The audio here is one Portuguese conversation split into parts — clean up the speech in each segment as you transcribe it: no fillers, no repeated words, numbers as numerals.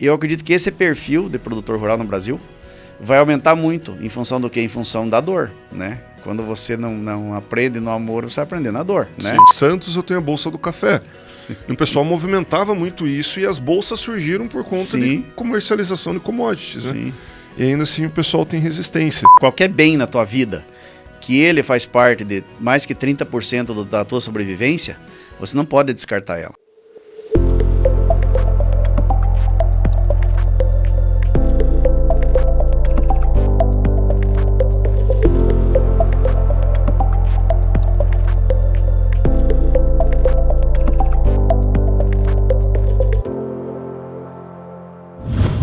E eu acredito que esse perfil de produtor rural no Brasil vai aumentar muito, em função do quê? Em função da dor, né? Quando você não aprende no amor, você vai aprender na dor, né? Sim. Em Santos eu tenho a Bolsa do Café. Sim. E o pessoal movimentava muito isso e as bolsas surgiram por conta Sim. de comercialização de commodities, né? Sim. E ainda assim o pessoal tem resistência. Qualquer bem na tua vida, que ele faz parte de mais que 30% da tua sobrevivência, você não pode descartar ela.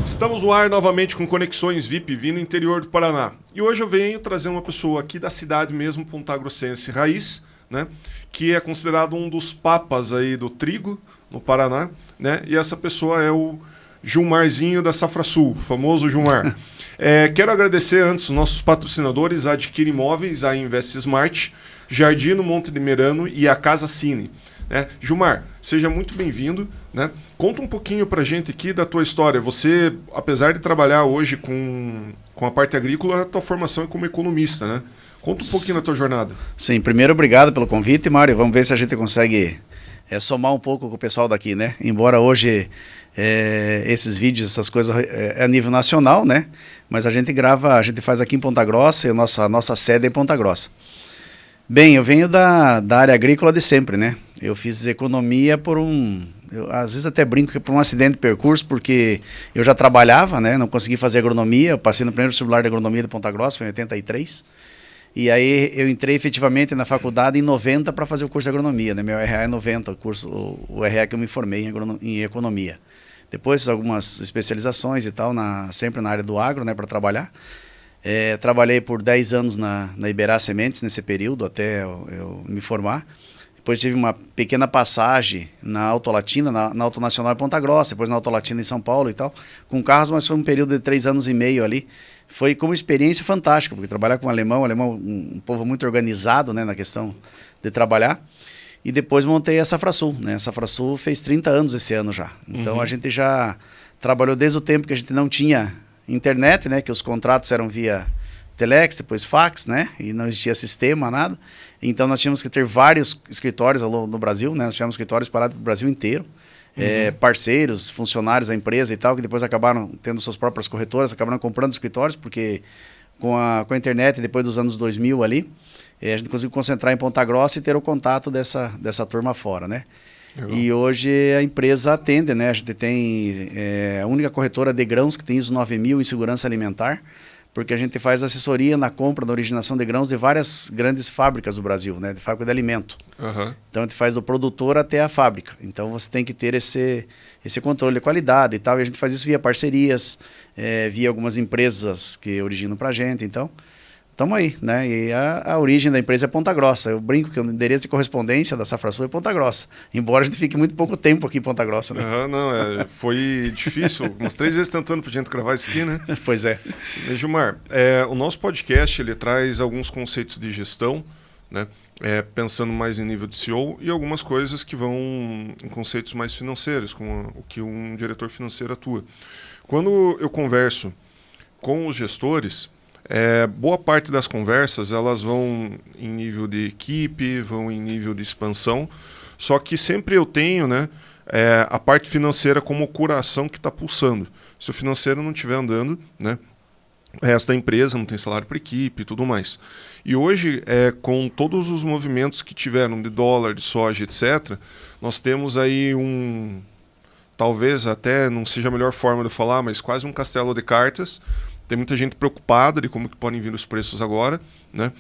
Estamos no ar novamente com Conexões VIP vindo no interior do Paraná. E hoje eu venho trazer uma pessoa aqui da cidade mesmo, pontagrossense raiz, né? Que é considerado um dos papas aí do trigo no Paraná, né? E essa pessoa é o Gilmarzinho da Safra Sul, famoso Gilmar. Quero agradecer antes os nossos patrocinadores, a Adquire Imóveis, a Invest Smart, Jardino Monte de Merano e a Casa Cine. Gilmar, seja muito bem-vindo, né? Conta um pouquinho pra gente aqui da tua história. Você, apesar de trabalhar hoje com a parte agrícola, a tua formação é como economista, né? Conta um pouquinho da tua jornada. Sim, primeiro obrigado pelo convite, Mário. Vamos ver se a gente consegue somar um pouco com o pessoal daqui, né? Embora hoje esses vídeos, essas coisas a nível nacional, né? Mas a gente grava, a gente faz aqui em Ponta Grossa e a nossa sede é em Ponta Grossa. Bem, eu venho da área agrícola de sempre, né? Eu fiz economia às vezes até brinco que por um acidente de percurso, porque eu já trabalhava, né? Não consegui fazer agronomia, eu passei no primeiro vestibular de agronomia de Ponta Grossa, foi em 83. E aí eu entrei efetivamente na faculdade em 90 para fazer o curso de agronomia, né? Meu RA é 90, o RA que eu me formei em economia. Depois fiz algumas especializações e tal, sempre na área do agro, né? Para trabalhar. Trabalhei por 10 anos na Iberá Sementes nesse período, até eu me formar. Depois tive uma pequena passagem na Autolatina, na Autonacional em Ponta Grossa, depois na Autolatina em São Paulo e tal, com carros, mas foi um período de 3 anos e meio ali. Foi como experiência fantástica, porque trabalhar com alemão um povo muito organizado, né, na questão de trabalhar. E depois montei a Safra Sul, né? A Safra Sul fez 30 anos esse ano já. Então a gente já trabalhou desde o tempo que a gente não tinha internet, né, que os contratos eram via telex, depois fax, né, e não existia sistema, nada. Então nós tínhamos que ter vários escritórios no Brasil, né, nós tivemos escritórios espalhados no Brasil inteiro, parceiros, funcionários da empresa e tal, que depois acabaram tendo suas próprias corretoras, acabaram comprando escritórios, porque com a internet, depois dos anos 2000 ali, a gente conseguiu concentrar em Ponta Grossa e ter o contato dessa turma fora, né. Legal. E hoje a empresa atende, né? A gente tem a única corretora de grãos que tem ISO 9000 em segurança alimentar, porque a gente faz assessoria na compra, na originação de grãos de várias grandes fábricas do Brasil, né? De fábrica de alimento. Então a gente faz do produtor até a fábrica. Então você tem que ter esse controle de qualidade e tal. E a gente faz isso via parcerias, via algumas empresas que originam pra gente. Então, estamos aí, né? E a origem da empresa é Ponta Grossa. Eu brinco que o endereço de correspondência da Safra Sul é Ponta Grossa. Embora a gente fique muito pouco tempo aqui em Ponta Grossa, né? Foi difícil, umas 3 vezes tentando pra gente gravar isso aqui, né? Pois é. Gilmar, o nosso podcast, ele traz alguns conceitos de gestão, né? Pensando mais em nível de CEO e algumas coisas que vão em conceitos mais financeiros, como o que um diretor financeiro atua. Quando eu converso com os gestores, boa parte das conversas elas vão em nível de equipe, vão em nível de expansão, só que sempre eu tenho, né, a parte financeira como o coração que está pulsando. Se o financeiro não estiver andando, né, o resto da empresa não tem salário para equipe e tudo mais. E hoje, com todos os movimentos que tiveram de dólar, de soja, etc., nós temos aí talvez até não seja a melhor forma de falar, mas quase um castelo de cartas. Tem muita gente preocupada de como que podem vir os preços agora, né?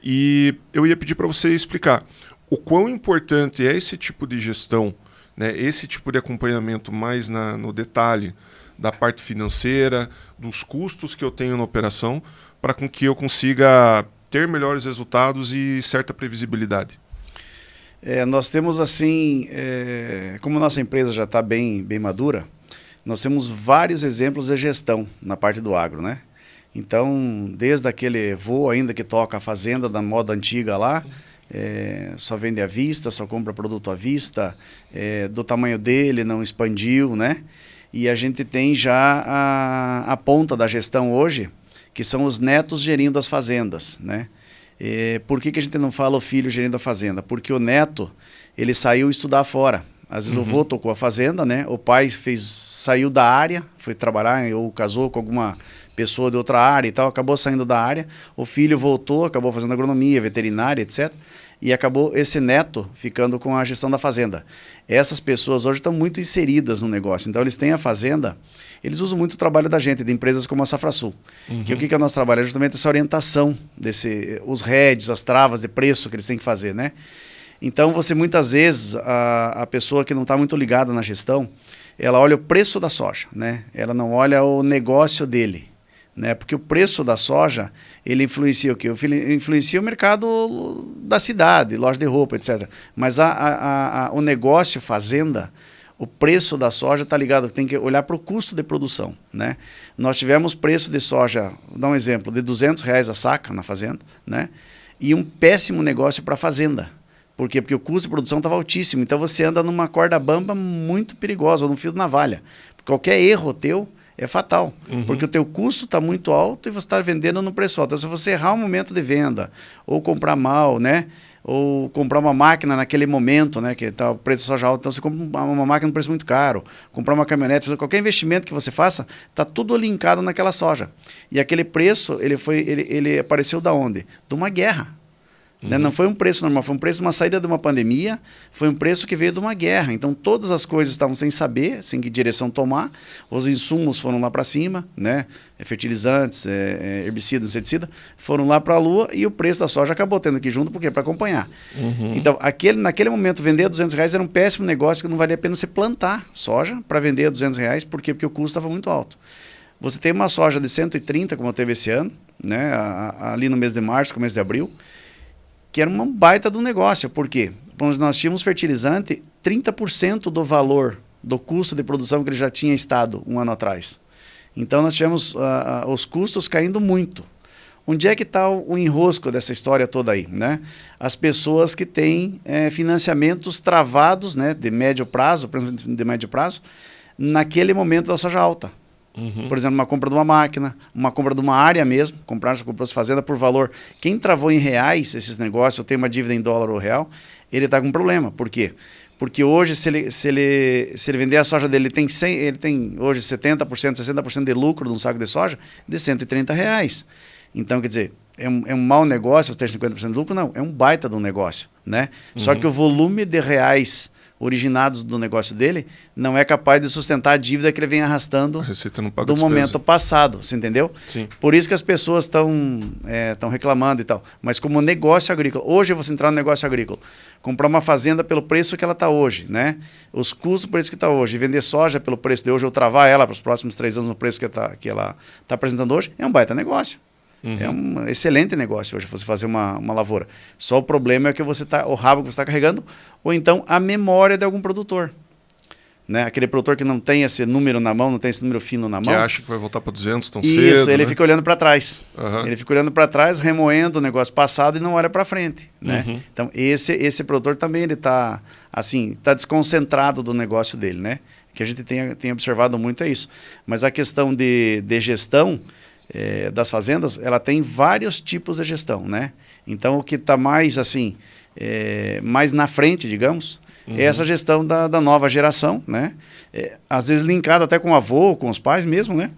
E eu ia pedir para você explicar o quão importante é esse tipo de gestão, né? Esse tipo de acompanhamento mais no detalhe da parte financeira, dos custos que eu tenho na operação, para com que eu consiga ter melhores resultados e certa previsibilidade. Nós temos assim, como nossa empresa já está bem madura, nós temos vários exemplos de gestão na parte do agro, né? Então, desde aquele vô ainda que toca a fazenda da moda antiga lá, só vende à vista, só compra produto à vista, do tamanho dele, não expandiu, né? E a gente tem já a ponta da gestão hoje, que são os netos gerindo as fazendas, né? Por que a gente não fala o filho gerindo a fazenda? Porque o neto, ele saiu estudar fora. Às vezes o vô tocou a fazenda, né? O pai saiu da área, foi trabalhar ou casou com alguma pessoa de outra área e tal, acabou saindo da área. O filho voltou, acabou fazendo agronomia, veterinária, etc. E acabou esse neto ficando com a gestão da fazenda. Essas pessoas hoje estão muito inseridas no negócio. Então eles têm a fazenda, eles usam muito o trabalho da gente, de empresas como a Safrasul. Que o que é o nosso trabalho? É justamente essa orientação, os heads, as travas de preço que eles têm que fazer, né? Então, você muitas vezes, a pessoa que não está muito ligada na gestão, ela olha o preço da soja, né? Ela não olha o negócio dele, né? Porque o preço da soja, ele influencia o quê? Influencia o mercado da cidade, loja de roupa, etc. Mas o negócio, fazenda, o preço da soja está ligado, tem que olhar para o custo de produção, né? Nós tivemos preço de soja, vou dar um exemplo, de R$200 a saca na fazenda, né? E um péssimo negócio para a fazenda. Por quê? Porque o custo de produção estava altíssimo. Então você anda numa corda bamba muito perigosa, ou num fio de navalha. Qualquer erro teu é fatal. Porque o teu custo está muito alto e você está vendendo no preço alto. Então, se você errar o momento de venda, ou comprar mal, né? Ou comprar uma máquina naquele momento, né? Que tá o preço da soja alto, então você compra uma máquina no preço muito caro, comprar uma caminhonete, qualquer investimento que você faça, está tudo linkado naquela soja. E aquele preço, ele apareceu da onde? De uma guerra. Né? Não foi um preço normal, foi um preço de uma saída de uma pandemia, foi um preço que veio de uma guerra. Então todas as coisas estavam sem saber, sem que direção tomar, os insumos foram lá para cima, né? Fertilizantes, herbicidas, inseticida, foram lá para a lua e o preço da soja acabou tendo que ir junto, porque para acompanhar. Então naquele momento vender a R$200 era um péssimo negócio, que não valia a pena você plantar soja para vender a R$200, por quê? Porque o custo estava muito alto. Você tem uma soja de 130, como teve esse ano, né? Ali no mês de março, começo de abril, que era uma baita do negócio. Por quê? Porque nós tínhamos fertilizante 30% do valor do custo de produção que ele já tinha estado um ano atrás. Então nós tivemos os custos caindo muito. Onde é que está o enrosco dessa história toda aí, né? As pessoas que têm financiamentos travados, né, de médio prazo, naquele momento da soja alta. Por exemplo, uma compra de uma máquina, uma compra de uma área mesmo, comprou fazenda por valor. Quem travou em reais esses negócios, ou tem uma dívida em dólar ou real, ele está com problema. Por quê? Porque hoje, se ele vender a soja dele, ele tem hoje 70%, 60% de lucro num saco de soja de R$130. Então, quer dizer, é um mau negócio ter 50% de lucro? Não, é um baita de um negócio, né? Só que o volume de reais originados do negócio dele não é capaz de sustentar a dívida que ele vem arrastando do momento passado, você entendeu? Sim. Por isso que as pessoas estão reclamando e tal. Mas como negócio agrícola, hoje você entrar no negócio agrícola, comprar uma fazenda pelo preço que ela está hoje, né? Os custos por preço que está hoje, e vender soja pelo preço de hoje, ou travar ela para os próximos 3 anos no preço que ela está apresentando hoje, é um baita negócio. É um excelente negócio hoje você fazer uma lavoura. Só o problema é que o rabo que você está carregando, ou então a memória de algum produtor. Né? Aquele produtor que não tem esse número na mão, não tem esse número fino na mão. Que acha que vai voltar para 200 tão cedo. Isso, ele fica olhando para trás. Ele fica olhando para trás, remoendo o negócio passado e não olha para frente. Né? Então, esse produtor também está assim, desconcentrado do negócio dele. Né? O que a gente tem observado muito é isso. Mas a questão de gestão das fazendas, ela tem vários tipos de gestão, né? Então, o que está mais assim, mais na frente, digamos, é essa gestão da nova geração, né? Às vezes linkada até com o avô, com os pais mesmo, né?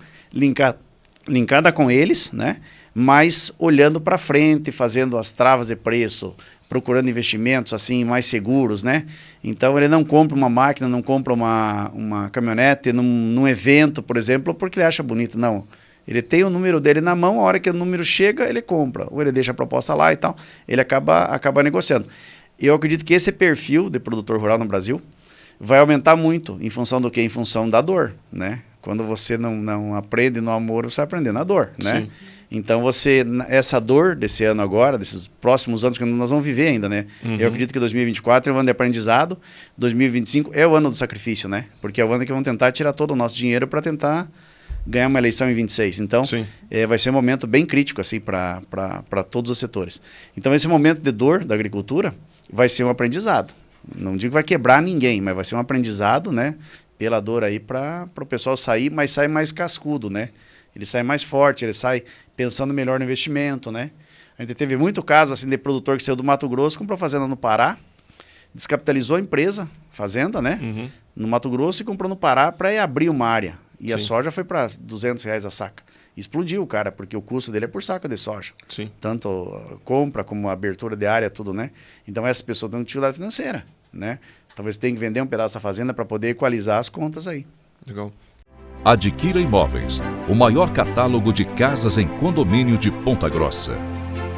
Linkada com eles, né? Mas olhando para frente, fazendo as travas de preço, procurando investimentos assim mais seguros, né? Então ele não compra uma máquina, não compra uma caminhonete num evento, por exemplo, porque ele acha bonito, não. Ele tem o número dele na mão, a hora que o número chega, ele compra. Ou ele deixa a proposta lá e tal, ele acaba negociando. Eu acredito que esse perfil de produtor rural no Brasil vai aumentar muito, em função do quê? Em função da dor, né? Quando você não aprende no amor, você vai aprender na dor, né? Sim. Então essa dor desse ano agora, desses próximos anos que nós vamos viver ainda, né? Eu acredito que 2024 é o ano de aprendizado, 2025 é o ano do sacrifício, né? Porque é o ano que vão tentar tirar todo o nosso dinheiro para tentar ganhar uma eleição em 26. Então, vai ser um momento bem crítico assim, para todos os setores. Então, esse momento de dor da agricultura vai ser um aprendizado. Não digo que vai quebrar ninguém, mas vai ser um aprendizado, né? pela dor aí para o pessoal sair, mas sai mais cascudo, né? Ele sai mais forte, ele sai pensando melhor no investimento, né? A gente teve muito caso assim de produtor que saiu do Mato Grosso, comprou fazenda no Pará, descapitalizou a empresa, fazenda, né? No Mato Grosso e comprou no Pará para abrir uma área. E a soja foi para R$200 a saca. Explodiu, cara, porque o custo dele é por saco de soja. Sim. Tanto a compra como a abertura de área, tudo, né? Então essas pessoas têm dificuldade financeira, né? Talvez tenha que vender um pedaço da fazenda para poder equalizar as contas aí. Legal. Adquira Imóveis, o maior catálogo de casas em condomínio de Ponta Grossa.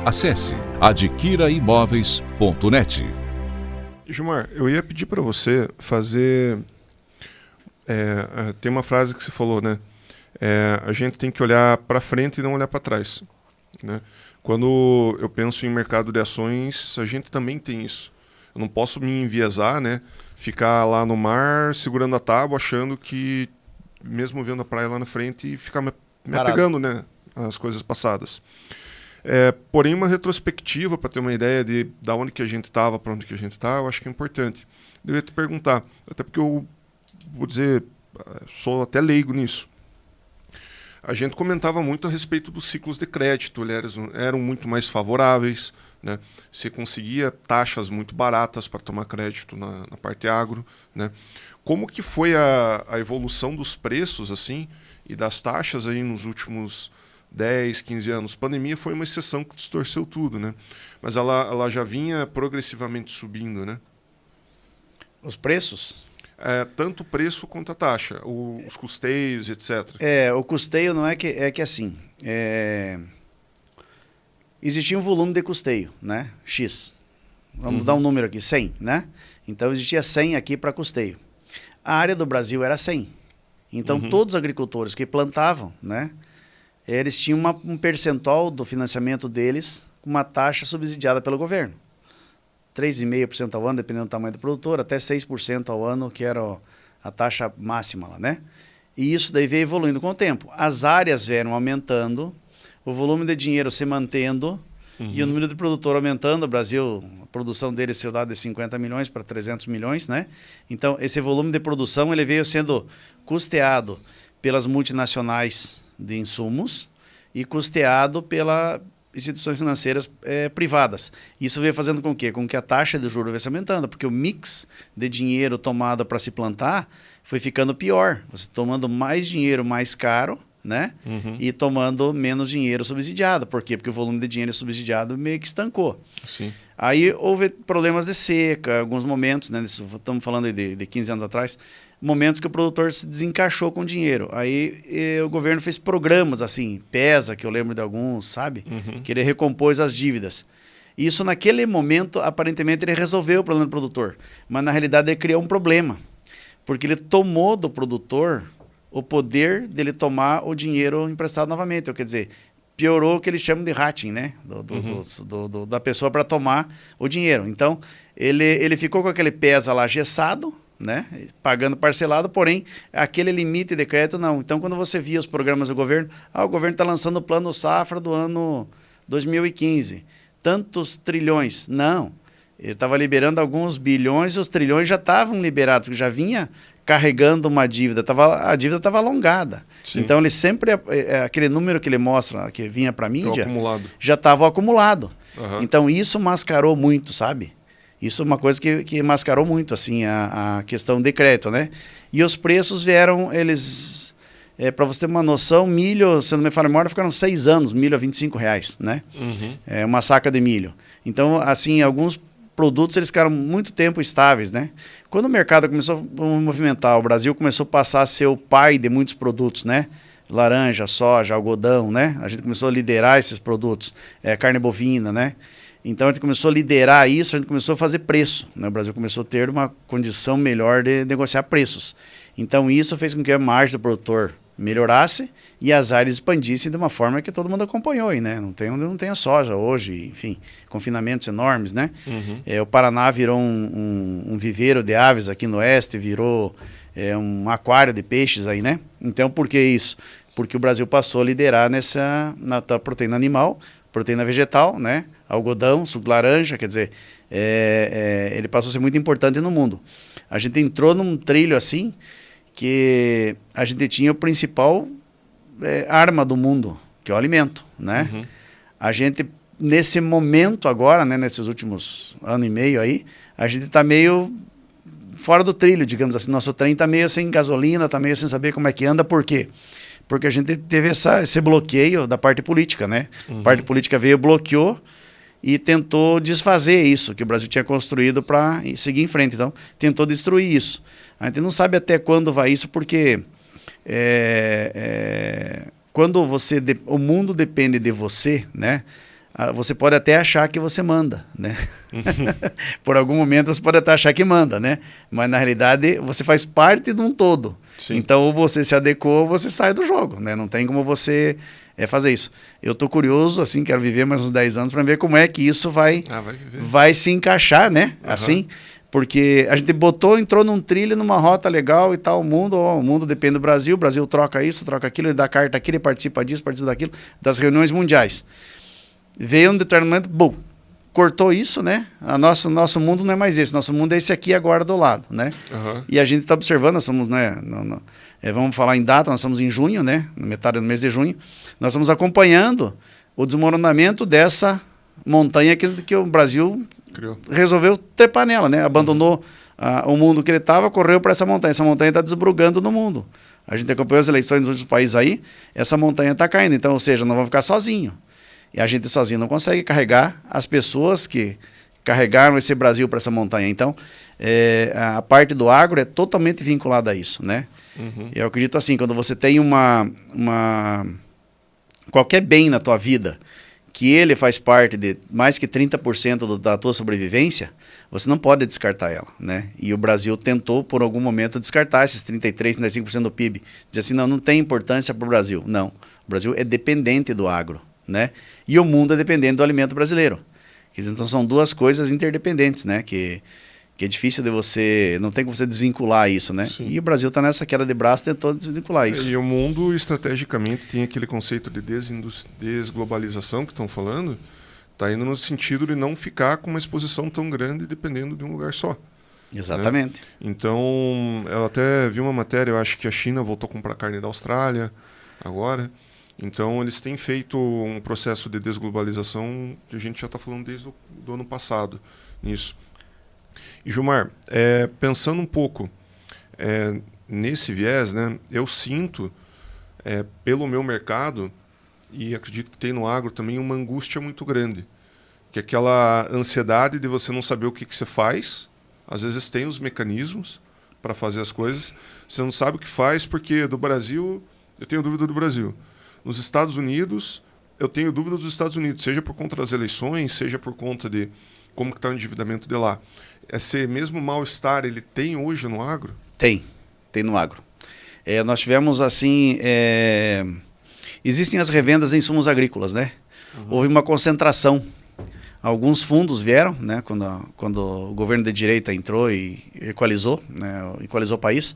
Acesse adquiraimóveis.net. Gilmar, eu ia pedir para você fazer... tem uma frase que você falou, né? A gente tem que olhar para frente e não olhar para trás, né? Quando eu penso em mercado de ações, a gente também tem isso. Eu não posso me enviesar, né? Ficar lá no mar, segurando a tábua, achando que, mesmo vendo a praia lá na frente, e ficar me apegando, né? Às coisas passadas. Porém, uma retrospectiva, para ter uma ideia de onde que a gente estava, para onde que a gente está, eu acho que é importante. Eu ia te perguntar, até porque eu vou dizer, sou até leigo nisso. A gente comentava muito a respeito dos ciclos de crédito, eles eram muito mais favoráveis, né? Você conseguia taxas muito baratas para tomar crédito na parte agro, né? Como que foi a evolução dos preços assim e das taxas aí nos últimos 10, 15 anos? A pandemia foi uma exceção que distorceu tudo, né? Mas ela já vinha progressivamente subindo, né? Os preços? Tanto o preço quanto a taxa, os custeios, etc. O custeio não é que assim, existia um volume de custeio, né? X. Vamos dar um número aqui, 100, né? Então existia 100 aqui para custeio. A área do Brasil era 100. Então todos os agricultores que plantavam, né? Eles tinham um percentual do financiamento deles com uma taxa subsidiada pelo governo. 3,5% ao ano, dependendo do tamanho do produtor, até 6% ao ano, que era a taxa máxima lá, né? E isso daí veio evoluindo com o tempo. As áreas vieram aumentando, o volume de dinheiro se mantendo e o número de produtor aumentando. O Brasil, a produção dele saiu de 50 milhões para 300 milhões, né? Então, esse volume de produção ele veio sendo custeado pelas multinacionais de insumos e custeado pelas instituições financeiras privadas. Isso veio fazendo com que a taxa de juros veio se aumentando, porque o mix de dinheiro tomado para se plantar foi ficando pior. Você tomando mais dinheiro mais caro, né? E tomando menos dinheiro subsidiado. Por quê? Porque o volume de dinheiro subsidiado meio que estancou. Sim. Aí houve problemas de seca, alguns momentos, né? Estamos falando aí de 15 anos atrás, momentos que o produtor se desencaixou com o dinheiro. Aí o governo fez programas assim, PESA, que eu lembro de alguns, sabe? Que ele recompôs as dívidas. Isso naquele momento, aparentemente, ele resolveu o problema do produtor. Mas na realidade ele criou um problema. Porque ele tomou do produtor o poder dele tomar o dinheiro emprestado novamente. Quer dizer, piorou o que eles chamam de rating, né? Da pessoa para tomar o dinheiro. Então, ele ficou com aquele PESA lá gessado, né? Pagando parcelado, porém, aquele limite de crédito não. Então, quando você via os programas do governo, o governo está lançando o plano safra do ano 2015. Tantos trilhões. Não. Ele estava liberando alguns bilhões e os trilhões já estavam liberados, porque já vinha carregando uma dívida, a dívida estava alongada. Sim. Então, ele sempre, aquele número que ele mostra, que vinha para a mídia, já estava acumulado. Então, isso mascarou muito, sabe? Isso é uma coisa que mascarou muito, assim, a questão de crédito, né? E os preços vieram, eles... para você ter uma noção, milho, se não me falha a memória, ficaram 6 anos, milho a R$25, né? Uma saca de milho. Então, assim, alguns produtos eles ficaram muito tempo estáveis, né? Quando o mercado começou a movimentar, o Brasil começou a passar a ser o pai de muitos produtos, né? Laranja, soja, algodão, né? A gente começou a liderar esses produtos, carne bovina, né? Então a gente começou a liderar isso, a gente começou a fazer preço, né? O Brasil começou a ter uma condição melhor de negociar preços. Então isso fez com que a margem do produtor melhorasse e as áreas expandissem de uma forma que todo mundo acompanhou aí, né? Não tem onde não tem a soja hoje, enfim, confinamentos enormes, né? O Paraná virou um viveiro de aves aqui no oeste, virou um aquário de peixes aí, né? Então por que isso? Porque o Brasil passou a liderar na proteína animal, proteína vegetal, né? Algodão, suco de laranja, quer dizer, ele passou a ser muito importante no mundo. A gente entrou num trilho assim, que a gente tinha o principal arma do mundo, que é o alimento, né? Uhum. A gente, nesse momento agora, né, nesses últimos ano e meio aí, a gente está meio fora do trilho, digamos assim. Nosso trem está meio sem gasolina, está meio sem saber como é que anda. Por quê? Porque a gente teve esse bloqueio da parte política, né? A parte política veio, bloqueou e tentou desfazer isso que o Brasil tinha construído para seguir em frente. Então, tentou destruir isso. A gente não sabe até quando vai isso, porque quando o mundo depende de você, né? Você pode até achar que você manda, né? Por algum momento você pode até achar que manda, né? Mas na realidade você faz parte de um todo. Sim. Então ou você se adequou ou você sai do jogo, né? Não tem como você fazer isso. Eu tô curioso, assim, quero viver mais uns 10 anos para ver como é que isso vai se encaixar, né? Uhum. Assim, porque a gente entrou num trilho, numa rota legal e tal, o mundo depende do Brasil, o Brasil troca isso, troca aquilo, ele dá carta aqui, ele participa disso, participa daquilo, das reuniões mundiais. Veio um determinado momento, cortou isso, né? Nosso mundo não é mais esse, nosso mundo é esse aqui agora do lado, né? Uhum. E a gente está observando, nós somos, né? Vamos falar em data, nós estamos em junho, né? Na metade do mês de junho, nós estamos acompanhando o desmoronamento dessa montanha que o Brasil resolveu trepar nela, né? Abandonou o mundo que ele estava, correu para essa montanha está desbrugando no mundo. A gente acompanhou as eleições nos outros países aí, essa montanha está caindo, então, ou seja, não vamos ficar sozinhos. E a gente sozinho não consegue carregar as pessoas que carregaram esse Brasil para essa montanha. Então, a parte do agro é totalmente vinculada a isso, né? Uhum. Eu acredito assim, quando você tem qualquer bem na tua vida, que ele faz parte de mais que 30% da tua sobrevivência, você não pode descartar ela, né? E o Brasil tentou, por algum momento, descartar esses 33%, 35% do PIB. Dizer assim, não tem importância para o Brasil. Não, o Brasil é dependente do agro, né? E o mundo é dependente do alimento brasileiro. Então são duas coisas interdependentes, né? Que é difícil de você, não tem como você desvincular isso, né? Sim. E o Brasil está nessa queda de braço tentando desvincular isso. E o mundo estrategicamente tem aquele conceito de desglobalização que estão falando, está indo no sentido de não ficar com uma exposição tão grande dependendo de um lugar só. Exatamente. Né? Então, eu até vi uma matéria, eu acho que a China voltou a comprar carne da Austrália agora. Então, eles têm feito um processo de desglobalização que a gente já está falando desde o ano passado nisso. E, Gilmar, pensando um pouco nesse viés, né, eu sinto, pelo meu mercado, e acredito que tem no agro também, uma angústia muito grande. Que é aquela ansiedade de você não saber o que você faz. Às vezes tem os mecanismos para fazer as coisas. Você não sabe o que faz porque do Brasil, eu tenho dúvida do Brasil. Nos Estados Unidos, eu tenho dúvida dos Estados Unidos, seja por conta das eleições, seja por conta de como está o endividamento de lá. Esse mesmo mal-estar, ele tem hoje no agro? Tem no agro. Nós tivemos, assim, existem as revendas em insumos agrícolas, né? Uhum. Houve uma concentração. Alguns fundos vieram, né? Quando o governo de direita entrou e equalizou, né? Equalizou o país.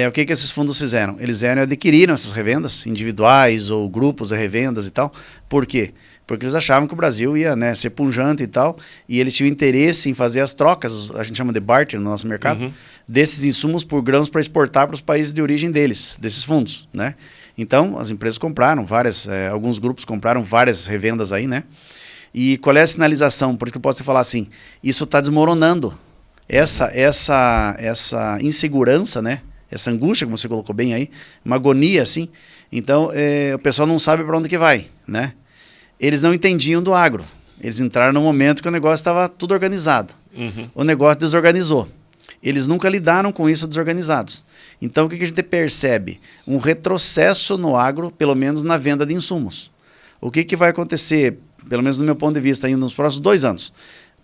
O que esses fundos fizeram? Eles adquiriram essas revendas, individuais ou grupos de revendas e tal. Por quê? Porque eles achavam que o Brasil ia, né, ser punjante e tal, e eles tinham interesse em fazer as trocas, a gente chama de barter no nosso mercado, desses insumos por grãos para exportar para os países de origem deles, desses fundos, né? Então, as empresas compraram várias, alguns grupos compraram várias revendas aí, né? E qual é a sinalização? Por isso que eu posso te falar assim, isso está desmoronando. Essa insegurança, né? Essa angústia, como você colocou bem aí, uma agonia, assim. Então, o pessoal não sabe para onde que vai, né? Eles não entendiam do agro. Eles entraram no momento que o negócio estava tudo organizado. Uhum. O negócio desorganizou. Eles nunca lidaram com isso desorganizados. Então, o que a gente percebe? Um retrocesso no agro, pelo menos na venda de insumos. O que vai acontecer, pelo menos do meu ponto de vista, ainda nos próximos 2 anos?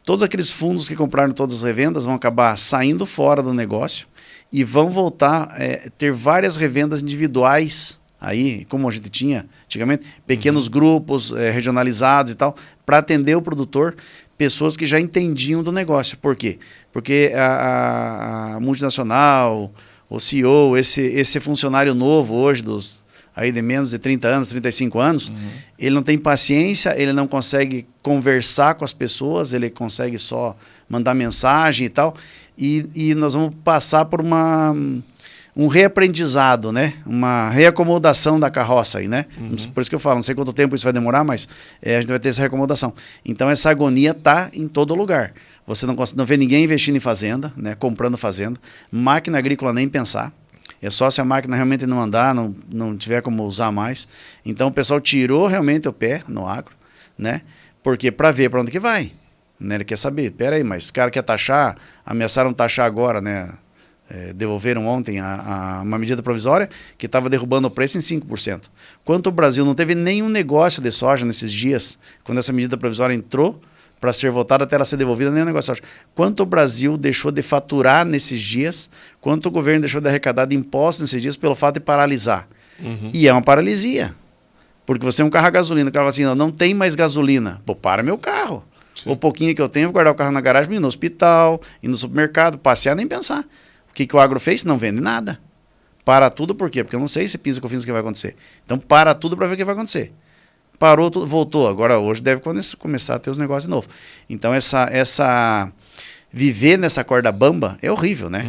Todos aqueles fundos que compraram todas as revendas vão acabar saindo fora do negócio e vão voltar a ter várias revendas individuais aí, como a gente tinha antigamente, pequenos grupos regionalizados e tal, para atender o produtor, pessoas que já entendiam do negócio. Por quê? Porque a multinacional, o CEO, esse funcionário novo hoje, aí de menos de 30 anos, 35 anos, ele não tem paciência, ele não consegue conversar com as pessoas, ele consegue só mandar mensagem e tal, e nós vamos passar por um um reaprendizado, né? Uma reacomodação da carroça aí, né? Por isso que eu falo, não sei quanto tempo isso vai demorar, mas a gente vai ter essa reacomodação. Então essa agonia está em todo lugar. Você não vê ninguém investindo em fazenda, né? Comprando fazenda. Máquina agrícola nem pensar. É só se a máquina realmente não andar, não tiver como usar mais. Então o pessoal tirou realmente o pé no agro, né? Porque para ver para onde que vai. Né? Ele quer saber, peraí, mas os caras querem taxar, ameaçaram taxar agora, né? Devolveram ontem uma medida provisória que estava derrubando o preço em 5%. Quanto o Brasil não teve nenhum negócio de soja nesses dias, quando essa medida provisória entrou para ser votada até ela ser devolvida, nenhum negócio de soja. Quanto o Brasil deixou de faturar nesses dias, quanto o governo deixou de arrecadar de impostos nesses dias pelo fato de paralisar. E é uma paralisia. Porque você é um carro a gasolina, o cara fala assim, não tem mais gasolina. Pô, para meu carro. Sim. O pouquinho que eu tenho, vou guardar o carro na garagem, ir no hospital, ir no supermercado, passear, nem pensar. O que o agro fez? Não vende nada. Para tudo, por quê? Porque eu não sei se pisa que eu fiz o que vai acontecer. Então, para tudo para ver o que vai acontecer. Parou tudo, voltou. Agora, hoje, deve começar a ter os negócios de novo. Então, viver nessa corda bamba é horrível, né?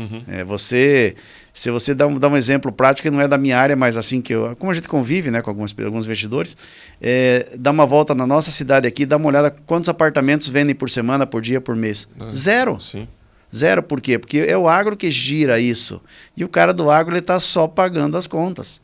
Se você dá um exemplo prático, que não é da minha área, mas assim como a gente convive, né, com alguns investidores, dá uma volta na nossa cidade aqui, dá uma olhada quantos apartamentos vendem por semana, por dia, por mês. Zero. Sim. Zero, por quê? Porque é o agro que gira isso. E o cara do agro, ele está só pagando as contas.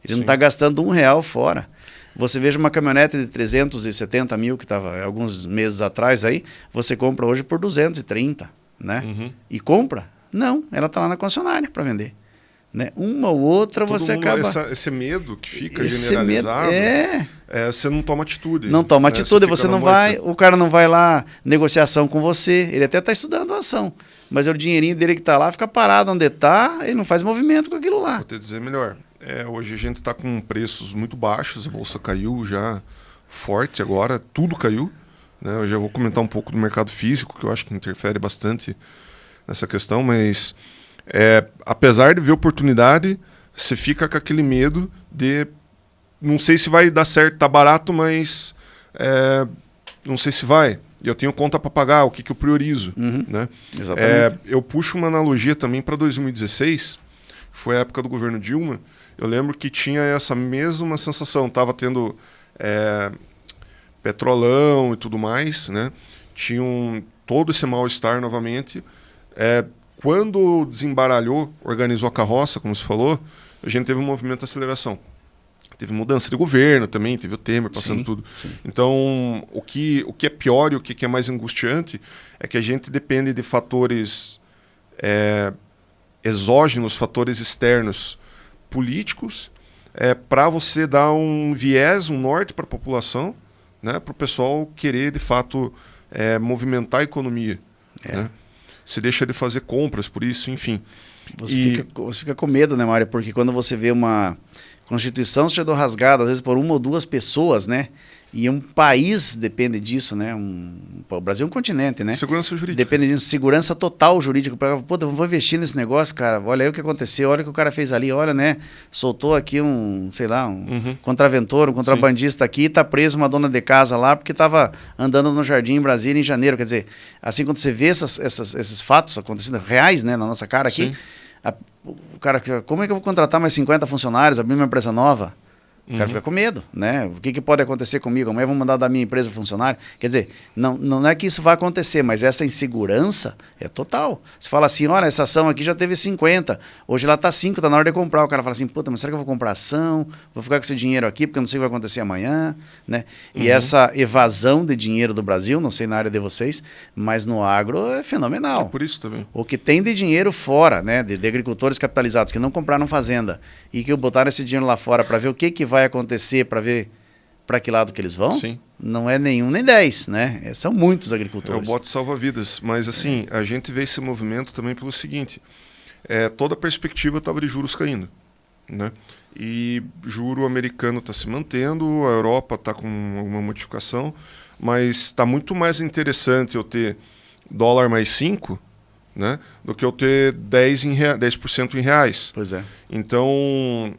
Ele não está gastando R$1 fora. Você veja uma caminhonete de 370 mil, que estava alguns meses atrás aí, você compra hoje por 230, né? E compra? Não, ela está lá na concessionária para vender. Né? Uma ou outra todo você acaba... Esse medo que fica generalizado, você não toma atitude. Não toma atitude, você não vai, o cara não vai lá, negociação com você, ele até está estudando a ação, mas é o dinheirinho dele que está lá, fica parado onde está, ele não faz movimento com aquilo lá. Vou te dizer melhor, hoje a gente está com preços muito baixos, a bolsa caiu já forte agora, tudo caiu. Né? Eu já vou comentar um pouco do mercado físico, que eu acho que interfere bastante nessa questão, mas apesar de ver oportunidade, você fica com aquele medo de não sei se vai dar certo, tá barato, mas não sei se vai. Eu tenho conta para pagar, o que eu priorizo. Né? Exatamente. Eu puxo uma analogia também para 2016, foi a época do governo Dilma. Eu lembro que tinha essa mesma sensação, estava tendo petrolão e tudo mais, né? Tinha todo esse mal-estar novamente. Quando desembaralhou, organizou a carroça, como você falou, a gente teve um movimento de aceleração. Teve mudança de governo também, teve o Temer passando tudo. Sim. Então, o que é pior e o que é mais angustiante é que a gente depende de fatores exógenos, fatores externos políticos, para você dar um viés, um norte para a população, né, para o pessoal querer, de fato, movimentar a economia. Né? Você deixa de fazer compras por isso, enfim. Você fica com medo, né, Mário? Porque quando você vê uma Constituição sendo rasgada, às vezes por uma ou duas pessoas, né? E um país depende disso, né? O Brasil é um continente, né? Segurança jurídica. Depende disso, segurança total jurídica. Pô, eu vou investir nesse negócio, cara. Olha aí o que aconteceu, olha o que o cara fez ali, olha, né? Soltou aqui um contraventor, um contrabandista aqui, tá preso uma dona de casa lá porque estava andando no jardim em Brasília em janeiro. Quer dizer, assim, quando você vê esses fatos acontecendo reais, né, na nossa cara aqui, o cara, como é que eu vou contratar mais 50 funcionários, abrir uma empresa nova? O cara fica com medo, né? O que pode acontecer comigo? Amanhã vão mandar da minha empresa funcionário. Quer dizer, não é que isso vai acontecer, mas essa insegurança é total. Você fala assim, olha, essa ação aqui já teve 50, hoje ela está 5, está na hora de comprar. O cara fala assim, puta, mas será que eu vou comprar ação? Vou ficar com esse dinheiro aqui porque eu não sei o que vai acontecer amanhã, né? E essa evasão de dinheiro do Brasil, não sei na área de vocês, mas no agro é fenomenal. É por isso também. O que tem de dinheiro fora, né? De agricultores capitalizados que não compraram fazenda e que botaram esse dinheiro lá fora para ver o que vai acontecer, para ver para que lado que eles vão, não é nenhum nem 10, né? São muitos agricultores. É o bote salva-vidas, mas assim, a gente vê esse movimento também pelo seguinte, toda a perspectiva estava de juros caindo, né? E juro americano está se mantendo, a Europa está com uma modificação, mas está muito mais interessante eu ter dólar mais 5, né, do que eu ter 10% em reais. Pois é. Então,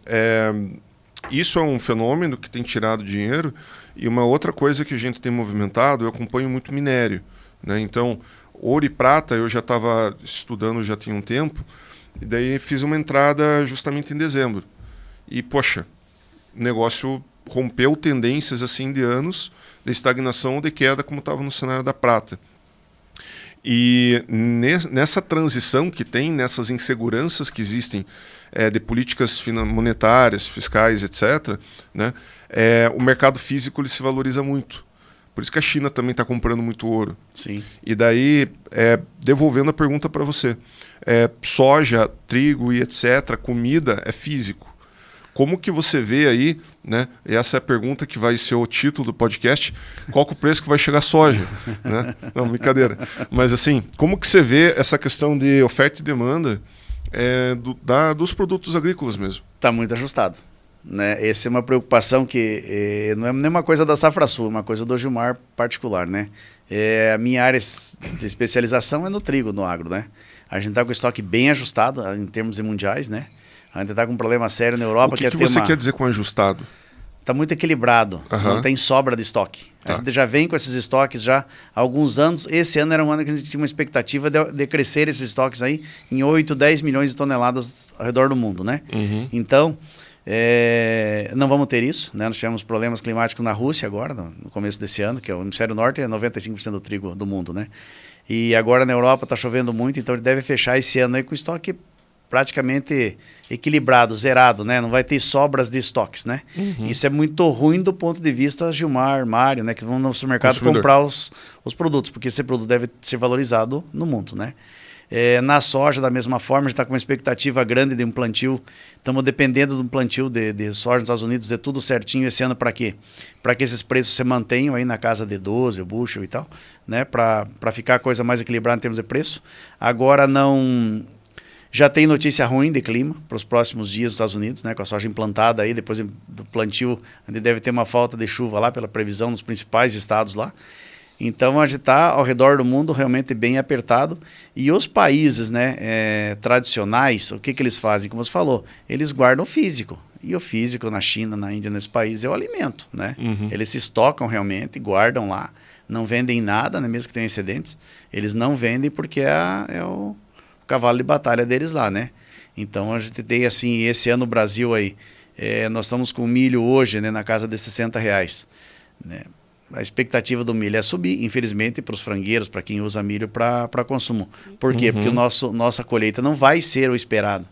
isso é um fenômeno que tem tirado dinheiro. E uma outra coisa que a gente tem movimentado, eu acompanho muito minério, né? Então, ouro e prata eu já estava estudando já tinha um tempo, E daí fiz uma entrada justamente em dezembro. E, poxa, o negócio rompeu tendências assim de anos de estagnação ou de queda, como estava no cenário da prata. E nessa transição que tem, nessas inseguranças que existem de políticas monetárias, fiscais, etc., né, o mercado físico ele se valoriza muito. Por isso que a China também está comprando muito ouro. Sim. E daí, devolvendo a pergunta para você, soja, trigo e etc., comida é físico. Como que você vê aí, né? Essa é a pergunta que vai ser o título do podcast, qual que é o preço que vai chegar a soja? Né? Não, brincadeira. Mas assim, como que você vê essa questão de oferta e demanda dos produtos agrícolas mesmo? Está muito ajustado. Né? Essa é uma preocupação que não é nem uma coisa da Safra Sul, é uma coisa do Gilmar particular. Né? A minha área de especialização é no trigo, no agro. Né? A gente está com o estoque bem ajustado em termos mundiais, né? A gente está com um problema sério na Europa. O que você quer dizer com ajustado? Está muito equilibrado, não tem sobra de estoque. Tá. A gente já vem com esses estoques já há alguns anos. Esse ano era um ano que a gente tinha uma expectativa de crescer esses estoques aí em 8, 10 milhões de toneladas ao redor do mundo. Né? Então, não vamos ter isso. Né? Nós tivemos problemas climáticos na Rússia agora, no começo desse ano, que é o hemisfério norte, é 95% do trigo do mundo. Né? E agora na Europa está chovendo muito, então ele deve fechar esse ano aí com estoque praticamente equilibrado, zerado, né? Não vai ter sobras de estoques, né? Isso é muito ruim do ponto de vista Gilmar, Mário, né? Que vão no supermercado comprar os produtos, porque esse produto deve ser valorizado no mundo, né? Na soja, da mesma forma, a gente está com uma expectativa grande de um plantio. Estamos dependendo de um plantio de soja nos Estados Unidos, de tudo certinho esse ano para quê? Para que esses preços se mantenham aí na casa de 12, o bushel e tal, né? Para ficar a coisa mais equilibrada em termos de preço. Agora não... Já tem notícia ruim de clima para os próximos dias nos Estados Unidos, né? Com a soja implantada aí, depois do plantio, a gente deve ter uma falta de chuva lá pela previsão nos principais estados lá. Então a gente está ao redor do mundo realmente bem apertado. E os países, né, tradicionais, o que eles fazem? Como você falou, eles guardam o físico. E o físico na China, na Índia, nesse país é o alimento, né? Eles se estocam realmente, guardam lá, não vendem nada, né, mesmo que tenham excedentes. Eles não vendem porque é o cavalo de batalha deles lá, né? Então a gente tem assim, esse ano no Brasil aí, nós estamos com milho hoje, né, na casa de R$60, né? A expectativa do milho é subir, infelizmente, para os frangueiros, para quem usa milho para consumo. Por quê? Porque nossa colheita não vai ser o esperado,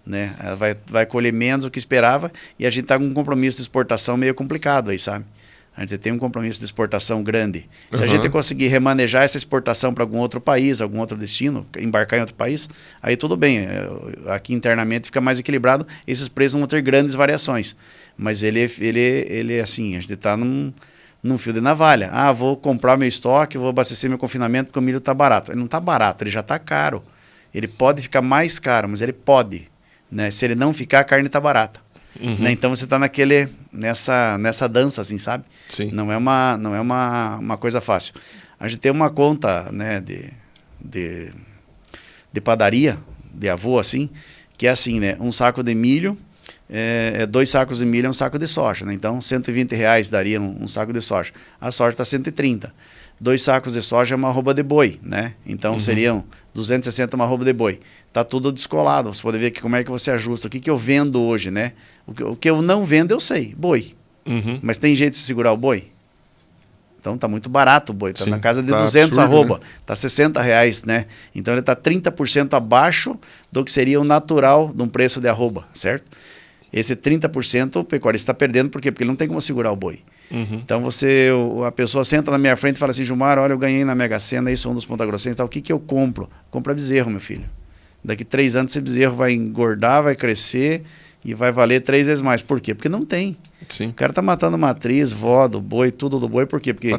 né? Ela vai colher menos do que esperava e a gente está com um compromisso de exportação meio complicado aí, sabe? A gente tem um compromisso de exportação grande. Se a gente conseguir remanejar essa exportação para algum outro país, algum outro destino, embarcar em outro país, aí tudo bem. Aqui internamente fica mais equilibrado, esses preços vão ter grandes variações. Mas ele assim, a gente está num fio de navalha. Ah, vou comprar meu estoque, vou abastecer meu confinamento porque o milho está barato. Ele não está barato, ele já está caro. Ele pode ficar mais caro, mas ele pode. Né? Se ele não ficar, a carne está barata. Né? Então você está nessa dança, assim, sabe? Sim. Não é uma coisa fácil. A gente tem uma conta, né, de padaria, de avô, assim, que é assim, né? Um saco de milho, 2 sacos de milho é um saco de soja, né? Então R$120 daria um saco de soja. A soja está 130. 2 sacos de soja é uma arroba de boi, né? Então seriam 260 uma arroba de boi. Tá tudo descolado. Você pode ver aqui como é que você ajusta. O que eu vendo hoje, né? O que eu não vendo eu sei, boi. Mas tem jeito de segurar o boi? Então tá muito barato o boi. Tá na casa de 200 absurdo, arroba. né? Tá R$60, né? Então ele tá 30% abaixo do que seria o natural de um preço de arroba, certo? Esse 30% o pecuarista está perdendo, por quê? Porque ele não tem como segurar o boi. Então a pessoa senta na minha frente e fala assim, Gilmar, olha, eu ganhei na Mega Sena, isso é um dos ponta-grossenses, tal. O que eu compro? Compra bezerro, meu filho. Daqui 3 anos esse bezerro vai engordar, vai crescer e vai valer 3 vezes mais. Por quê? Porque não tem. Sim. O cara tá matando matriz, vó do boi, tudo do boi, por quê? Porque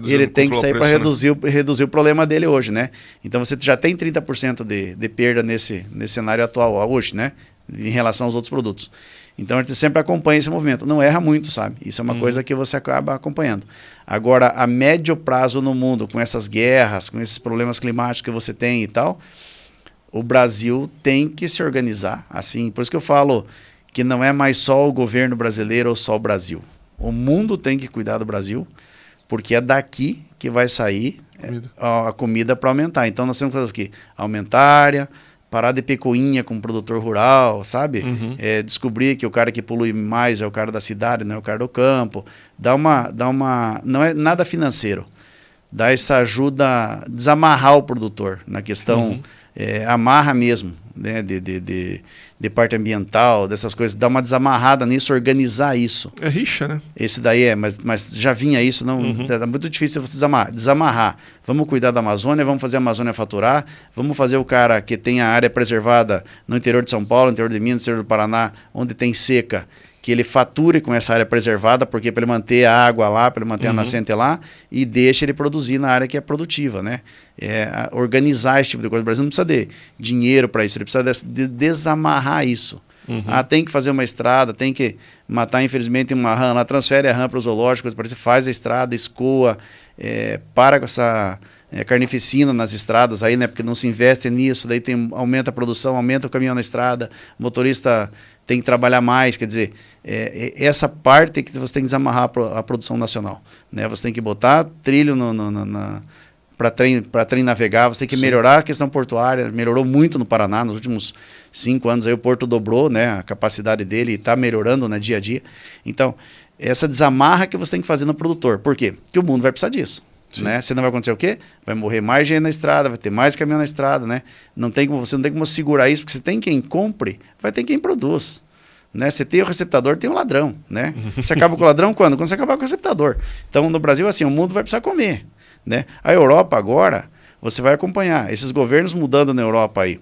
ele tem que sair para reduzir o problema dele hoje, né? Então você já tem 30% de perda nesse cenário atual hoje, né? Em relação aos outros produtos. Então a gente sempre acompanha esse movimento. Não erra muito, sabe? Isso é uma coisa que você acaba acompanhando. Agora, a médio prazo no mundo, com essas guerras, com esses problemas climáticos que você tem e tal, o Brasil tem que se organizar assim. Por isso que eu falo que não é mais só o governo brasileiro ou só o Brasil. O mundo tem que cuidar do Brasil, porque é daqui que vai sair a comida para aumentar. Então nós temos que fazer o quê? Aumentar área, parar de pecuinha com o produtor rural, sabe? Descobrir que o cara que polui mais é o cara da cidade, não é o cara do campo. Não é nada financeiro. Dá essa ajuda, desamarrar o produtor na questão, amarra mesmo, né? De parte ambiental, dessas coisas, dar uma desamarrada nisso, organizar isso. É rixa, né? Esse daí mas já vinha isso, não, é muito difícil você desamarrar. Vamos cuidar da Amazônia, vamos fazer a Amazônia faturar, vamos fazer o cara que tem a área preservada no interior de São Paulo, no interior de Minas, no interior do Paraná, onde tem seca, que ele fature com essa área preservada, porque para ele manter a água lá, para ele manter a nascente lá, e deixa ele produzir na área que é produtiva, né? Organizar esse tipo de coisa. O Brasil não precisa de dinheiro para isso, ele precisa de desamarrar isso. Tem que fazer uma estrada, tem que matar, infelizmente, uma rã lá, transfere a rã para os zoológicos, faz a estrada, escoa, para com essa carnificina nas estradas aí, né? Porque não se investe nisso, daí aumenta a produção, aumenta o caminhão na estrada, o motorista tem que trabalhar mais, quer dizer, essa parte que você tem que desamarrar a produção nacional, né? Você tem que botar trilho para trem navegar, você tem que melhorar a questão portuária, melhorou muito no Paraná, nos últimos 5 anos aí o porto dobrou, né, a capacidade dele está melhorando, né, dia a dia. Então, essa desamarra que você tem que fazer no produtor. Por quê? Porque o mundo vai precisar disso. Né? Senão vai acontecer o quê? Vai morrer mais gente na estrada, vai ter mais caminhão na estrada, né? Você não tem como segurar isso, porque você tem quem compre, vai ter quem produz. Né? Você tem o receptador, tem o ladrão, né? Você acaba com o ladrão quando? Quando você acabar com o receptador. Então, no Brasil, assim, o mundo vai precisar comer. Né? A Europa agora, você vai acompanhar esses governos mudando na Europa aí,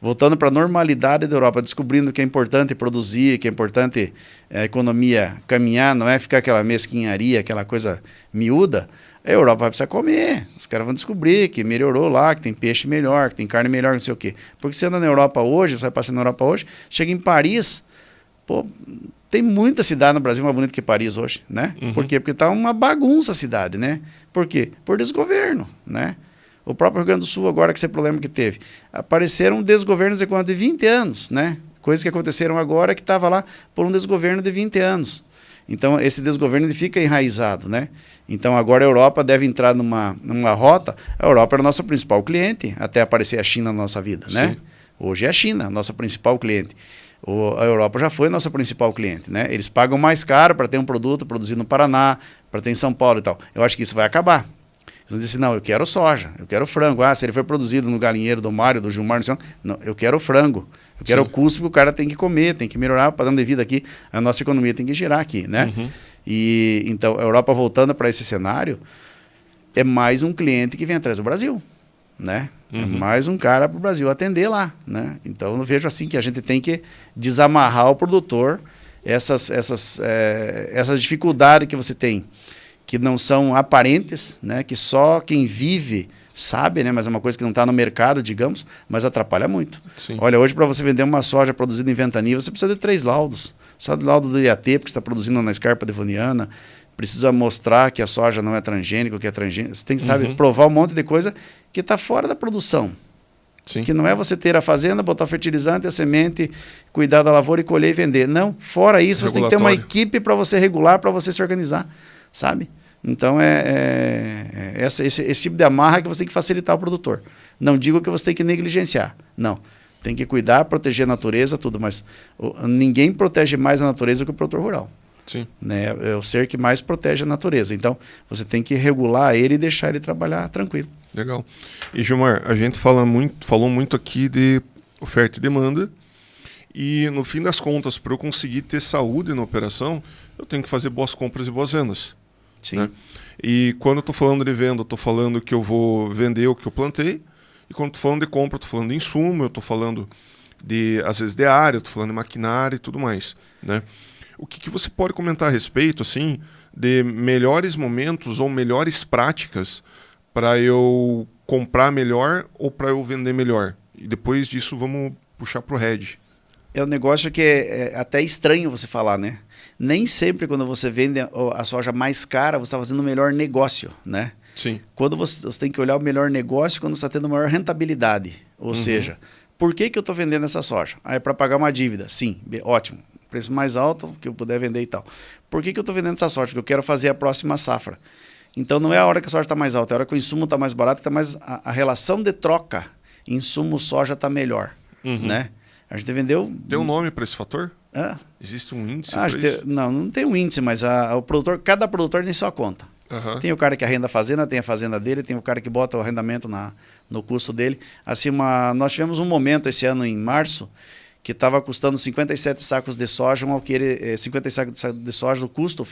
voltando para a normalidade da Europa, descobrindo que é importante produzir, que é importante a economia caminhar, não é ficar aquela mesquinharia, aquela coisa miúda. A Europa vai precisar comer, os caras vão descobrir que melhorou lá, que tem peixe melhor, que tem carne melhor, não sei o quê. Porque você anda na Europa hoje, você vai passar na Europa hoje, chega em Paris, pô, tem muita cidade no Brasil mais bonita que Paris hoje, né? Por quê? Porque está uma bagunça a cidade, né? Por quê? Por desgoverno, né? O próprio Rio Grande do Sul, agora que esse problema que teve, apareceram desgovernos de 20 anos, né? Coisas que aconteceram agora que estava lá por um desgoverno de 20 anos. Então, esse desgoverno ele fica enraizado, né? Então, agora a Europa deve entrar numa rota. A Europa é o nosso principal cliente, até aparecer a China na nossa vida, né? Hoje é a China, a nossa principal cliente. A Europa já foi nosso principal cliente, né? Eles pagam mais caro para ter um produto produzido no Paraná, para ter em São Paulo e tal. Eu acho que isso vai acabar. Eles vão dizer assim, não, eu quero soja, eu quero frango. Se ele foi produzido no galinheiro do Mário, do Gilmar, não, eu quero frango. Eu quero o custo que o cara tem que comer, tem que melhorar o padrão de vida aqui. A nossa economia tem que girar aqui, né? E então, a Europa voltando para esse cenário, é mais um cliente que vem atrás do Brasil, né? É mais um cara para o Brasil atender lá, né? Então, eu vejo assim que a gente tem que desamarrar o produtor, essas dificuldades que você tem, que não são aparentes, né? Que só quem vive sabe, né? Mas é uma coisa que não está no mercado, digamos, mas atrapalha muito. Sim. Olha, hoje para você vender uma soja produzida em Ventania, você precisa de 3 laudos. Só do laudo do IAT, porque você está produzindo na escarpa devoniana, precisa mostrar que a soja não é transgênica, que é transgênica. Você tem que, sabe, provar um monte de coisa que está fora da produção. Sim. Que não é você ter a fazenda, botar fertilizante, a semente, cuidar da lavoura e colher e vender. Não, fora isso, você tem que ter uma equipe para você regular, para você se organizar, sabe? Então, esse tipo de amarra que você tem que facilitar o produtor. Não digo que você tem que negligenciar, não. Tem que cuidar, proteger a natureza, tudo, mas ninguém protege mais a natureza que o produtor rural. Sim. Né? É o ser que mais protege a natureza. Então, você tem que regular ele e deixar ele trabalhar tranquilo. Legal. E, Gilmar, a gente falou muito aqui de oferta e demanda, e, no fim das contas, para eu conseguir ter saúde na operação, eu tenho que fazer boas compras e boas vendas. Sim. Né? E quando eu estou falando de venda, eu estou falando que eu vou vender o que eu plantei. E quando eu estou falando de compra, eu estou falando de insumo, eu estou falando, às vezes, de área, eu estou falando de maquinária e tudo mais. Né? O que você pode comentar a respeito assim, de melhores momentos ou melhores práticas para eu comprar melhor ou para eu vender melhor? E depois disso, vamos puxar para o hedge. É um negócio que é até estranho você falar, né? Nem sempre quando você vende a soja mais cara, você está fazendo o melhor negócio, né? Sim. Quando você tem que olhar o melhor negócio quando você está tendo maior rentabilidade. Ou seja, por que eu estou vendendo essa soja? É para pagar uma dívida. Sim, ótimo. Preço mais alto que eu puder vender e tal. Por que eu estou vendendo essa soja? Porque eu quero fazer a próxima safra. Então não é a hora que a soja está mais alta, é a hora que o insumo está mais barato, a relação de troca insumo-soja está melhor. né? A gente vendeu... Tem um nome para esse fator? Ah, Existe um índice ah, para isso? não tem um índice, mas o produtor, cada produtor tem sua conta. Tem o cara que arrenda a fazenda, tem a fazenda dele, tem o cara que bota o arrendamento no custo dele. Assim, nós tivemos um momento esse ano, em março, que estava custando 57 sacos de soja, 57 sacos de soja, o custo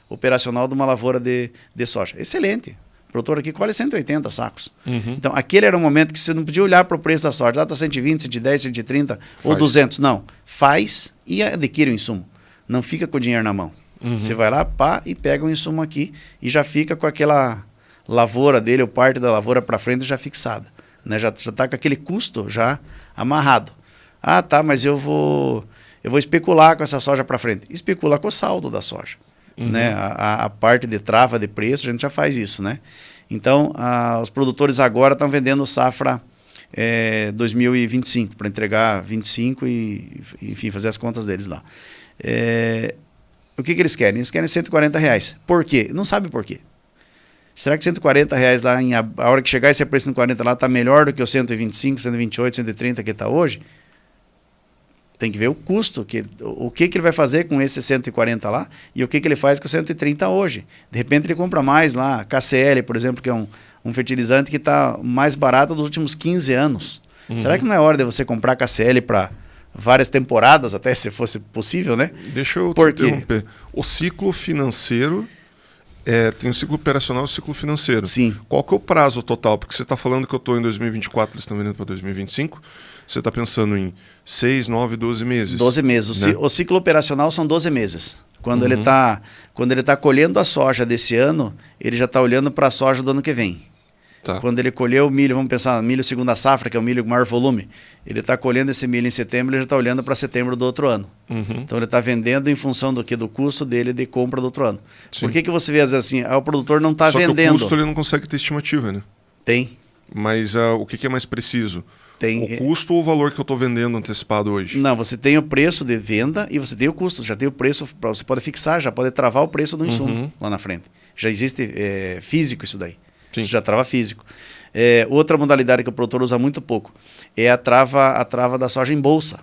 operacional de uma lavoura de soja. Excelente. O produtor aqui colhe 180 sacos. Então, aquele era um momento que você não podia olhar para o preço da soja. Está 120, 110, 130 ou 200. Não. Faz e adquire o insumo. Não fica com o dinheiro na mão. Você vai lá, pá, e pega o insumo aqui e já fica com aquela lavoura dele, ou parte da lavoura para frente já fixada. Né? Já está com aquele custo já amarrado. Ah, tá, mas eu vou especular com essa soja para frente. Especula com o saldo da soja. Né? A parte de trava de preço, a gente já faz isso. Né? Então, os produtores agora estão vendendo safra 2025, para entregar 25 e, enfim, fazer as contas deles lá. O que eles querem? Eles querem R$140. Por quê? Não sabe por quê. Será que R$140 lá, a hora que chegar esse preço no 40 lá, está melhor do que o 125, 128, 130 que está hoje? Tem que ver o custo, o que ele vai fazer com esse 140 lá e o que ele faz com o 130 hoje. De repente ele compra mais lá, KCL, por exemplo, que é um fertilizante que está mais barato dos últimos 15 anos. Será que não é hora de você comprar KCL para várias temporadas, até se fosse possível, né? Deixa eu te interromper. O ciclo financeiro, tem o ciclo operacional e o ciclo financeiro. Sim. Qual que é o prazo total? Porque você está falando que eu estou em 2024, eles estão vendendo para 2025. Você está pensando em 6, 9, 12 meses. 12 meses. Né? O ciclo operacional são 12 meses. Quando ele está colhendo a soja desse ano, ele já está olhando para a soja do ano que vem. Tá. Quando ele colheu o milho, vamos pensar, milho segunda safra, que é o milho com maior volume, ele está colhendo esse milho em setembro, ele já está olhando para setembro do outro ano. Então ele está vendendo em função do custo dele de compra do outro ano. Sim. Por que você vê às vezes assim, o produtor não está vendendo? Só que o custo ele não consegue ter estimativa, né? Tem. Mas o que é mais preciso? Tem. O custo ou o valor que eu estou vendendo antecipado hoje? Não, você tem o preço de venda e você tem o custo. Já tem o preço, você pode fixar, já pode travar o preço do insumo lá na frente. Já existe físico isso daí. Sim. Isso já trava físico. Outra modalidade que o produtor usa muito pouco é a trava da soja em bolsa.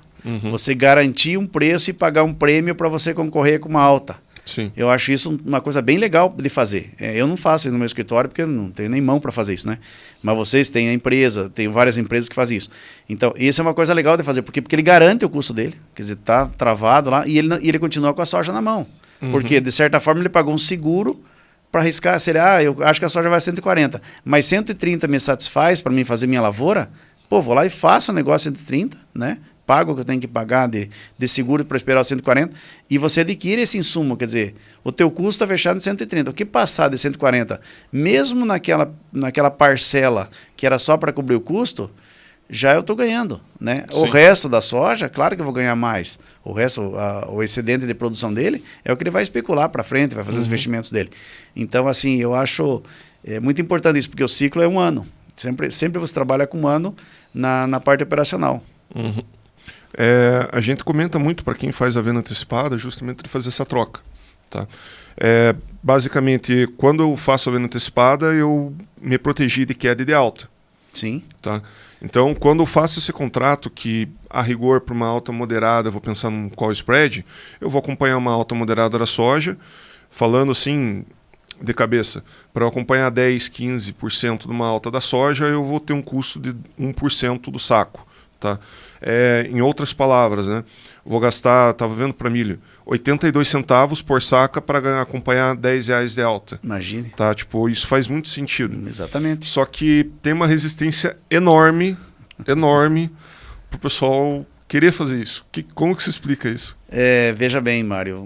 Você garantir um preço e pagar um prêmio para você concorrer com uma alta. Sim. Eu acho isso uma coisa bem legal de fazer. Eu não faço isso no meu escritório porque eu não tenho nem mão para fazer isso, né? Mas vocês têm a empresa, tem várias empresas que fazem isso. Então, isso é uma coisa legal de fazer, porque ele garante o custo dele, quer dizer, está travado lá e ele continua com a soja na mão. Porque, de certa forma, ele pagou um seguro para arriscar, eu acho que a soja vai a 140, mas 130 me satisfaz para mim fazer minha lavoura, vou lá e faço o negócio 130, né? Pago o que eu tenho que pagar de seguro para esperar o 140 e você adquire esse insumo, quer dizer, o teu custo está fechado em 130. O que passar de 140, mesmo naquela parcela que era só para cobrir o custo, já eu estou ganhando, né? Sim. O resto da soja, claro que eu vou ganhar mais. O resto, o excedente de produção dele é o que ele vai especular para frente, vai fazer os investimentos dele. Então, assim, eu acho muito importante isso, porque o ciclo é um ano. Sempre você trabalha com um ano na parte operacional. A gente comenta muito para quem faz a venda antecipada justamente de fazer essa troca. Tá? Basicamente, quando eu faço a venda antecipada, eu me protegi de queda e de alta. Sim. Tá? Então, quando eu faço esse contrato que, a rigor, para uma alta moderada, vou pensar num call spread, eu vou acompanhar uma alta moderada da soja, falando assim, de cabeça, para eu acompanhar 10, 15% de uma alta da soja, eu vou ter um custo de 1% do saco. Tá? Em outras palavras, né? Vou gastar, estava vendo para milho, 82 centavos por saca para acompanhar R$10 de alta. Imagine. Tá? Tipo, isso faz muito sentido. Exatamente. Só que tem uma resistência enorme para o pessoal querer fazer isso. Como que se explica isso? Veja bem, Mário,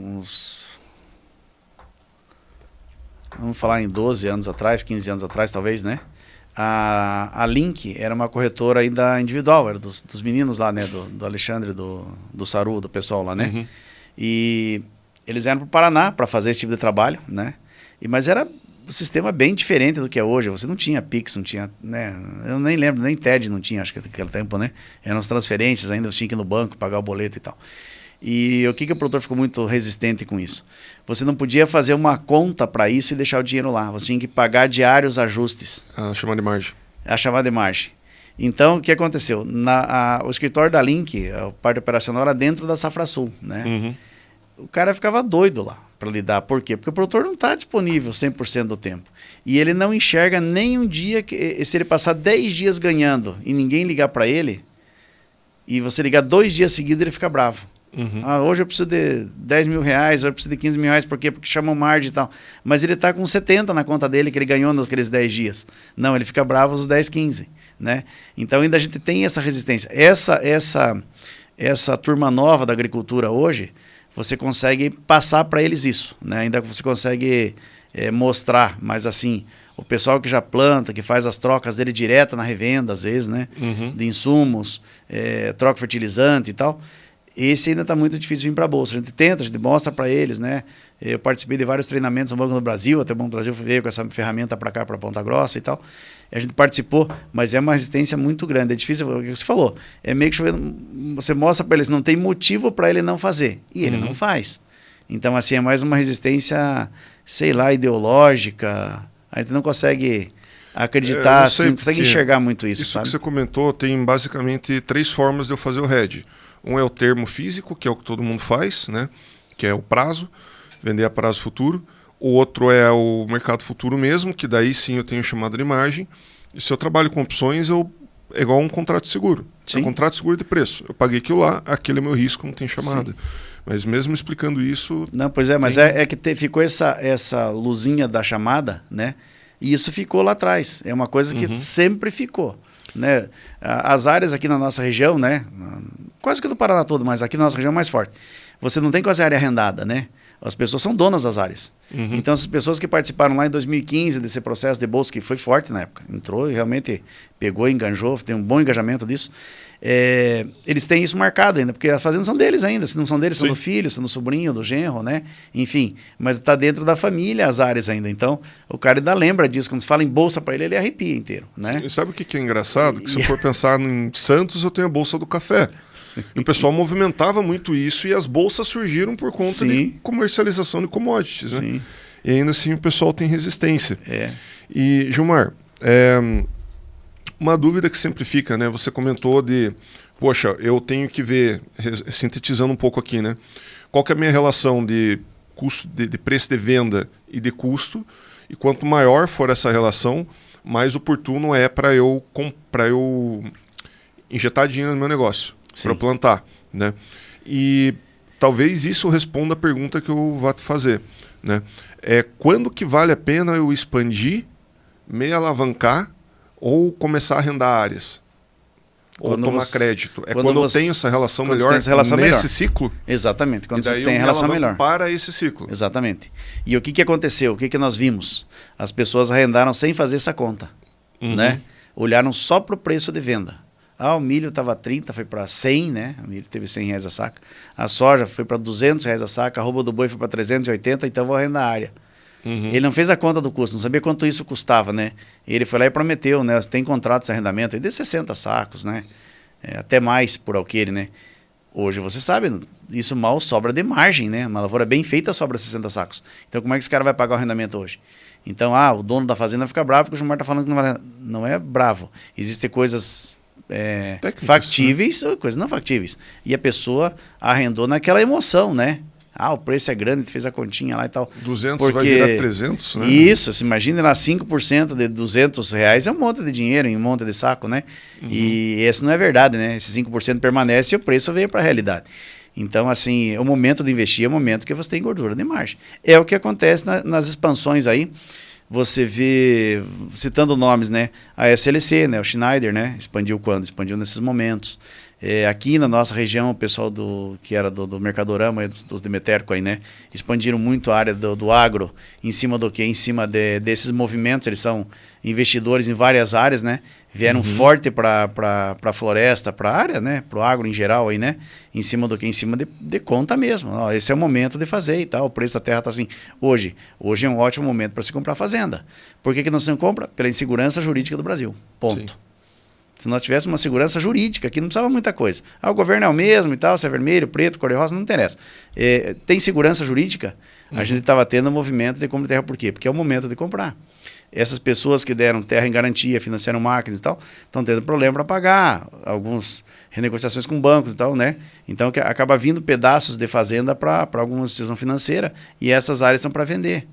vamos falar em 12 anos atrás, 15 anos atrás talvez, né? A Link era uma corretora ainda individual, era dos meninos lá, né? Do Alexandre, do Saru, do pessoal lá, né? E eles vieram para o Paraná para fazer esse tipo de trabalho, né? Mas era um sistema bem diferente do que é hoje. Você não tinha Pix, não tinha, né? Eu nem lembro, nem TED não tinha, acho que naquele tempo, né? Eram as transferências, ainda você tinha que ir no banco, pagar o boleto e tal. E o que o produtor ficou muito resistente com isso? Você não podia fazer uma conta para isso e deixar o dinheiro lá. Você tinha que pagar diários ajustes. A chamada de margem. A chamada de margem. Então, o que aconteceu? O escritório da Link, a parte operacional era dentro da Safrasul, né? O cara ficava doido lá para lidar. Por quê? Porque o produtor não está disponível 100% do tempo. E ele não enxerga nem um dia, se ele passar 10 dias ganhando e ninguém ligar para ele, e você ligar 2 dias seguidos, ele fica bravo. Hoje eu preciso de 10 mil reais, hoje eu preciso de 15 mil reais, por quê? Porque chamam margem e tal. Mas ele está com 70 na conta dele, que ele ganhou naqueles 10 dias. Não, ele fica bravo os 10, 15. Né? Então ainda a gente tem essa resistência. Essa turma nova da agricultura hoje, você consegue passar para eles isso. Né? Ainda você consegue mostrar, mas assim, o pessoal que já planta, que faz as trocas dele direta na revenda, às vezes, né? De insumos, troca fertilizante e tal, esse ainda está muito difícil vir para a Bolsa. A gente tenta, a gente mostra para eles, né? Eu participei de vários treinamentos no Banco do Brasil, até o Banco do Brasil veio com essa ferramenta para cá, para Ponta Grossa e tal. A gente participou, mas é uma resistência muito grande. É difícil, o que você falou. É meio que você mostra para eles, não tem motivo para ele não fazer. E ele não faz. Então, assim, é mais uma resistência, sei lá, ideológica. A gente não consegue acreditar, assim, não consegue enxergar muito isso, sabe? Que você comentou, tem basicamente 3 formas de eu fazer o hedge. Um é o termo físico, que é o que todo mundo faz, né? Que é o prazo, vender a prazo futuro. O outro é o mercado futuro mesmo, que daí sim eu tenho chamada de margem. E se eu trabalho com opções, é igual um contrato de seguro. É um contrato de seguro de preço. Eu paguei aquilo lá, aquele é meu risco, não tem chamada. Sim. Mas mesmo explicando isso... Não, pois é, mas é que ficou essa luzinha da chamada, né? E isso ficou lá atrás. É uma coisa que sempre ficou. Né? As áreas aqui na nossa região, né? Quase que do Paraná todo, mas aqui na nossa região é mais forte. Você não tem quase área arrendada, né? As pessoas são donas das áreas. Então, as pessoas que participaram lá em 2015 desse processo de bolsa, que foi forte na época, entrou e realmente pegou, enganjou, tem um bom engajamento disso, eles têm isso marcado ainda, porque as fazendas são deles ainda. Se não são deles, são do filho, são do sobrinho, do genro, né? Enfim, mas está dentro da família as áreas ainda. Então, o cara ainda lembra disso. Quando se fala em bolsa para ele arrepia inteiro, né? Sim, sabe o que é engraçado? Que se for pensar em Santos, eu tenho a Bolsa do Café. E o pessoal movimentava muito isso e as bolsas surgiram por conta de comercialização de commodities, né? E ainda assim o pessoal tem resistência. E, Gilmar, uma dúvida que sempre fica, né? Você comentou de, poxa, eu tenho que ver, sintetizando um pouco aqui, né? Qual que é a minha relação de custo, de preço de venda e de custo, e quanto maior for essa relação, mais oportuno é para eu injetar dinheiro no meu negócio, para eu plantar, né? E talvez isso responda a pergunta que eu vou te fazer, né? Quando que vale a pena eu expandir, me alavancar ou começar a arrendar áreas? Ou tomar crédito? Quando eu tenho essa relação melhor nesse ciclo? Exatamente, quando você tem relação melhor. Para esse ciclo. Exatamente. E o que aconteceu? O que nós vimos? As pessoas arrendaram sem fazer essa conta, né? Olharam só para o preço de venda. O milho estava 30, foi para 100, né? O milho teve 100 reais a saca. A soja foi para 200 reais a saca, a arroba do boi foi para 380, então vou arrendar a área. Ele não fez a conta do custo, não sabia quanto isso custava, né? Ele foi lá e prometeu, né? Tem contratos de arrendamento aí de 60 sacos, né? Até mais por alqueire, né? Hoje, você sabe, isso mal sobra de margem, né? Uma lavoura bem feita sobra 60 sacos. Então, como é que esse cara vai pagar o arrendamento hoje? Então, o dono da fazenda fica bravo porque o Gilmar está falando que não é bravo. Existem coisas factíveis, né? Coisas não factíveis. E a pessoa arrendou naquela emoção, né? O preço é grande, fez a continha lá e tal. 200 vai virar 300, né? Isso, se imagina lá 5% de 200 reais é um monte de dinheiro em um monte de saco, né? E esse não é verdade, né? Esse 5% permanece e o preço veio para a realidade. Então, assim, o momento de investir é o momento que você tem gordura de margem. É o que acontece nas expansões aí. Você vê, citando nomes, né? A SLC, né? O Schneider, né? Expandiu quando? Expandiu nesses momentos. Aqui na nossa região, o pessoal que era do Mercadorama, dos Demeterco aí, né? Expandiram muito a área do agro, em cima do quê? Em cima desses movimentos, eles são investidores em várias áreas, né? Vieram forte para a floresta, para a área, né? Para o agro em geral aí, né? Em cima do quê? Em cima de conta mesmo. Esse é o momento de fazer e tal. O preço da terra está assim. Hoje é um ótimo momento para se comprar fazenda. Por que não se compra? Pela insegurança jurídica do Brasil. Ponto. Sim. Se nós tivéssemos uma segurança jurídica, que não precisava muita coisa. O governo é o mesmo e tal, se é vermelho, preto, cor-de-rosa, não interessa. Tem segurança jurídica, a gente estava tendo um movimento de compra de terra. Por quê? Porque é o momento de comprar. Essas pessoas que deram terra em garantia, financiaram máquinas e tal, estão tendo problema para pagar, algumas renegociações com bancos e tal, né? Então acaba vindo pedaços de fazenda para alguma instituição financeira e essas áreas são para vender.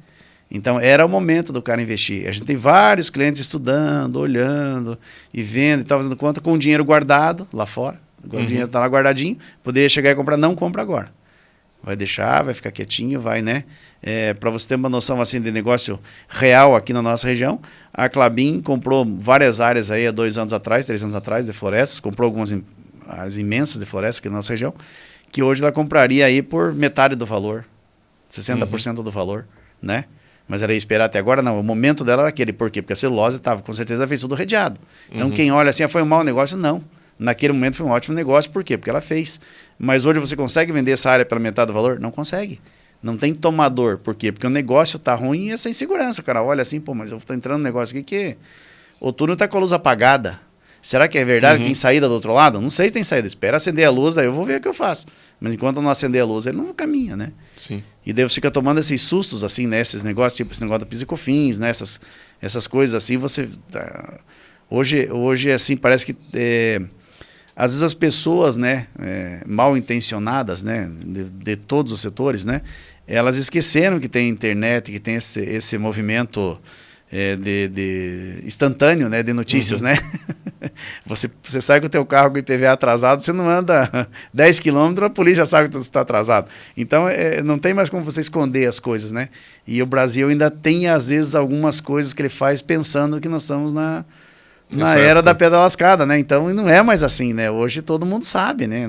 Então, era o momento do cara investir. A gente tem vários clientes estudando, olhando e vendo e tal, fazendo conta com o dinheiro guardado lá fora. O dinheiro está lá guardadinho, poderia chegar e comprar, não compra agora. Vai deixar, vai ficar quietinho, vai, né? Para você ter uma noção assim de negócio real aqui na nossa região, a Klabin comprou várias áreas aí há 2 anos atrás, 3 anos atrás, de florestas, comprou algumas áreas imensas de florestas aqui na nossa região, que hoje ela compraria aí por metade do valor, 60% do valor, né? Mas era esperar até agora? Não, o momento dela era aquele. Por quê? Porque a celulose estava, com certeza, fez tudo redeado. Então, quem olha assim, foi um mau negócio? Não. Naquele momento foi um ótimo negócio. Por quê? Porque ela fez. Mas hoje você consegue vender essa área pela metade do valor? Não consegue. Não tem tomador. Por quê? Porque o negócio está ruim e é sem segurança. O cara olha assim, pô, mas eu estou entrando no negócio aqui que o túnel está com a luz apagada. Será que é verdade que tem saída do outro lado? Não sei se tem saída. Espera acender a luz, daí eu vou ver o que eu faço. Mas enquanto eu não acender a luz, ele não caminha, né? Sim. E daí você fica tomando esses sustos, assim, né? Esses negócios, tipo esse negócio da PIS e COFINS, né? Essas coisas assim, você... Hoje, assim, parece que... às vezes as pessoas, né? Mal intencionadas, né? De todos os setores, né? Elas esqueceram que tem internet, que tem esse movimento... de instantâneo, né, de notícias, né? Você sai com o teu carro com o IPVA atrasado, você não anda 10 quilômetros, a polícia já sabe que você está atrasado. Então, não tem mais como você esconder as coisas, né? E o Brasil ainda tem, às vezes, algumas coisas que ele faz pensando que nós estamos na era da pedra lascada, né? Então, não é mais assim, né? Hoje todo mundo sabe, né?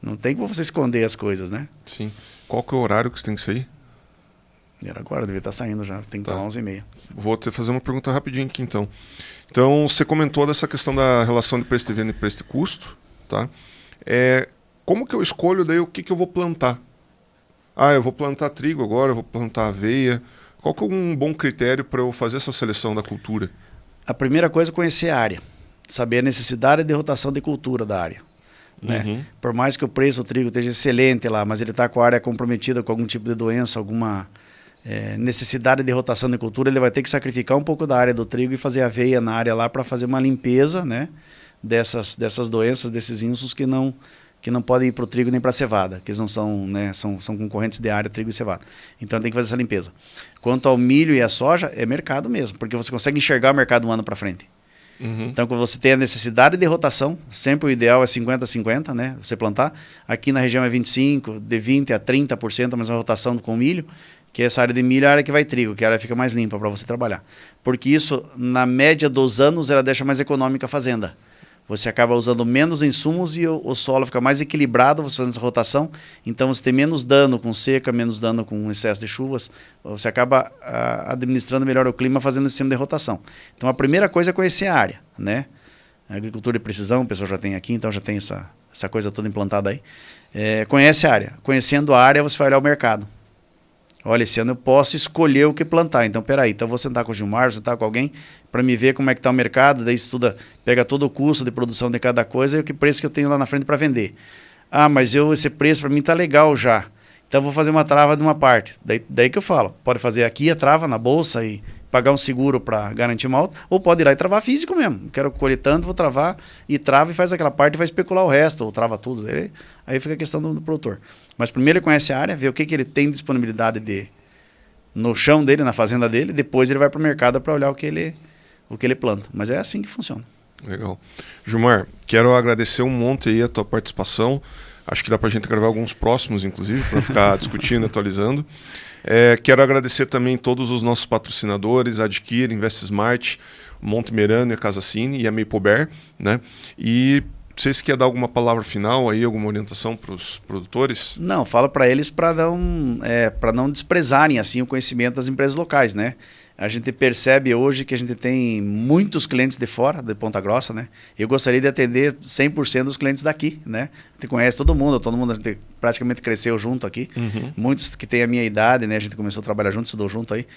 Não tem como você esconder as coisas, né? Sim. Qual que é o horário que você tem que sair? Era agora, devia estar saindo já, tem que estar lá 11h30. Vou te fazer uma pergunta rapidinho aqui, então. Então, você comentou dessa questão da relação de preço de venda e preço de custo, tá? Como que eu escolho daí o que eu vou plantar? Eu vou plantar trigo agora, eu vou plantar aveia. Qual que é um bom critério para eu fazer essa seleção da cultura? A primeira coisa é conhecer a área, saber a necessidade de rotação de cultura da área. Né? Por mais que o preço do trigo esteja excelente lá, mas ele está com a área comprometida com algum tipo de doença, alguma... necessidade de rotação de cultura, ele vai ter que sacrificar um pouco da área do trigo e fazer aveia na área lá para fazer uma limpeza, né, dessas doenças, desses insos que não podem ir para o trigo nem para a cevada, que eles não são, né, são concorrentes de área, trigo e cevada. Então tem que fazer essa limpeza. Quanto ao milho e a soja, é mercado mesmo, porque você consegue enxergar o mercado um ano para frente. Então, quando você tem a necessidade de rotação, sempre o ideal é 50-50, né? Você plantar. Aqui na região é 25%, de 20% a 30%, mas a rotação com milho, que essa área de milho é a área que vai trigo, que a área fica mais limpa para você trabalhar. Porque isso, na média dos anos, ela deixa mais econômica a fazenda. Você acaba usando menos insumos e o solo fica mais equilibrado, você fazendo essa rotação. Então, você tem menos dano com seca, menos dano com excesso de chuvas. Você acaba administrando melhor o clima fazendo esse sistema de rotação. Então, a primeira coisa é conhecer a área, né? A agricultura de precisão, o pessoal já tem aqui, então já tem essa coisa toda implantada aí. Conhece a área. Conhecendo a área, você vai olhar o mercado. Olha, esse ano eu posso escolher o que plantar. Então, peraí, então vou sentar com o Gilmar, vou sentar com alguém para me ver como é que está o mercado, daí estuda, pega todo o custo de produção de cada coisa e o que preço que eu tenho lá na frente para vender. Mas esse preço para mim está legal já. Então, vou fazer uma trava de uma parte. Daí que eu falo, pode fazer aqui a trava na bolsa e pagar um seguro para garantir uma outra, ou pode ir lá e travar físico mesmo. Quero colher tanto, vou travar e trava e faz aquela parte e vai especular o resto, ou trava tudo. Aí fica a questão do produtor. Mas primeiro ele conhece a área, vê o que ele tem disponibilidade no chão dele, na fazenda dele, depois ele vai para o mercado para olhar o que ele planta. Mas é assim que funciona. Legal. Gilmar, quero agradecer um monte aí a tua participação. Acho que dá para a gente gravar alguns próximos, inclusive, para ficar discutindo, atualizando. Quero agradecer também todos os nossos patrocinadores, a Adquire, InvestSmart, Monte Merano e a Casa Cine e a Maple Bear, né? E vocês querem dar alguma palavra final aí, alguma orientação para os produtores? Não, fala para eles para não desprezarem assim o conhecimento das empresas locais, né? A gente percebe hoje que a gente tem muitos clientes de fora, de Ponta Grossa, né? Eu gostaria de atender 100% dos clientes daqui, né? A gente conhece todo mundo a gente praticamente cresceu junto aqui. Muitos que têm a minha idade, né? A gente começou a trabalhar junto, estudou junto aí.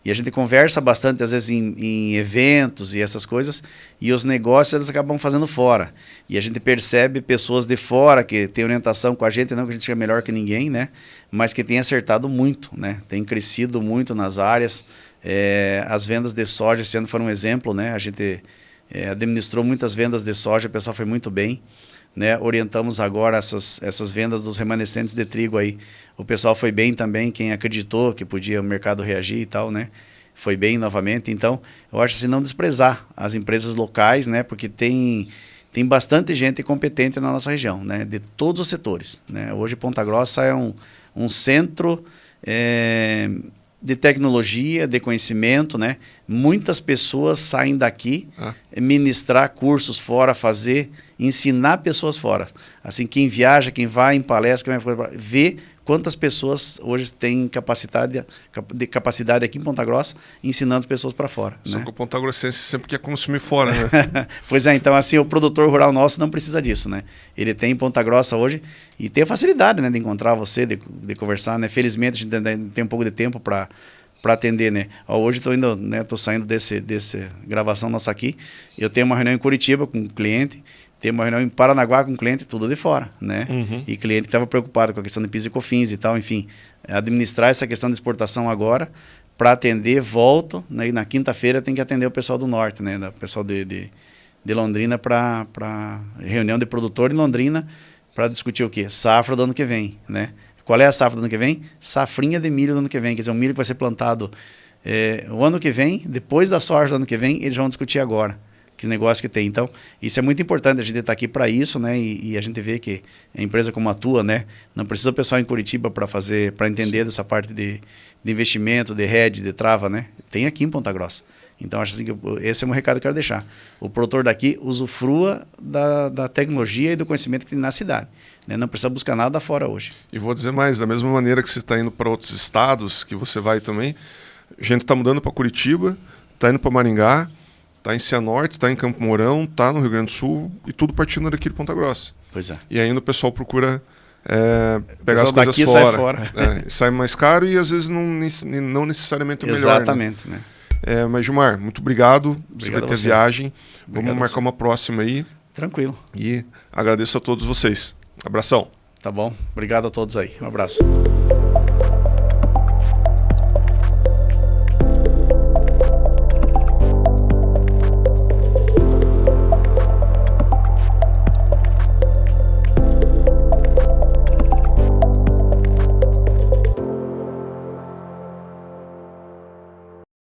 E a gente conversa bastante, às vezes, em eventos e essas coisas, e os negócios eles acabam fazendo fora. E a gente percebe pessoas de fora que têm orientação com a gente, não que a gente seja melhor que ninguém, né? Mas que tem acertado muito, né? Tem crescido muito nas áreas. As vendas de soja esse ano foram um exemplo, né? A gente administrou muitas vendas de soja, o pessoal foi muito bem. Né, orientamos agora essas vendas dos remanescentes de trigo aí. O pessoal foi bem também, quem acreditou que podia o mercado reagir e tal, né? Foi bem novamente. Então, eu acho assim, não desprezar as empresas locais, né? Porque tem bastante gente competente na nossa região, né? De todos os setores, né? Hoje Ponta Grossa é um centro de tecnologia, de conhecimento, né? Muitas pessoas saem daqui ministrar cursos fora, ensinar pessoas fora. Assim, quem viaja, quem vai em palestra, quem vai ver quantas pessoas hoje têm capacidade aqui em Ponta Grossa ensinando as pessoas para fora. Só né? que o Ponta Grossense sempre quer consumir fora, né? Pois é, então assim, o produtor rural nosso não precisa disso, né? Ele tem em Ponta Grossa hoje e tem a facilidade, né, de encontrar você, de conversar, né? Felizmente a gente tem um pouco de tempo para atender, né? Hoje estou indo, né? Tô saindo desse gravação nossa aqui. Eu tenho uma reunião em Curitiba com um cliente. Tem uma reunião em Paranaguá com um cliente, tudo de fora, né? E cliente que estava preocupado com a questão de PIS e COFINS e tal, enfim. Administrar essa questão de exportação agora para atender, volto, né? E na quinta-feira tem que atender o pessoal do norte, né? O pessoal de Londrina para reunião de produtor em Londrina para discutir o quê? Safra do ano que vem, né? Qual é a safra do ano que vem? Safrinha de milho do ano que vem, quer dizer, um milho que vai ser plantado o ano que vem, depois da soja do ano que vem, eles vão discutir agora. Que negócio que tem. Então, isso é muito importante, a gente está aqui para isso, né? E a gente vê que a empresa como a tua, né? Não precisa o pessoal em Curitiba para entender dessa parte de investimento, de hedge, de trava, né? Tem aqui em Ponta Grossa. Então, acho assim que esse é um recado que eu quero deixar. O produtor daqui usufrua da tecnologia e do conhecimento que tem na cidade. Né? Não precisa buscar nada fora hoje. E vou dizer mais, da mesma maneira que você está indo para outros estados, que você vai também, a gente está mudando para Curitiba, está indo para Maringá, está em Cianorte, está em Campo Mourão, está no Rio Grande do Sul e tudo partindo daqui de Ponta Grossa. Pois é. E ainda o pessoal procura pegar as coisas daqui fora. Sai fora. Sai mais caro e às vezes não necessariamente o melhor. Exatamente. Né? Mas Gilmar, muito obrigado. Você vai ter viagem. Obrigado. Vamos marcar uma próxima aí. Tranquilo. E agradeço a todos vocês. Abração. Tá bom. Obrigado a todos aí. Um abraço.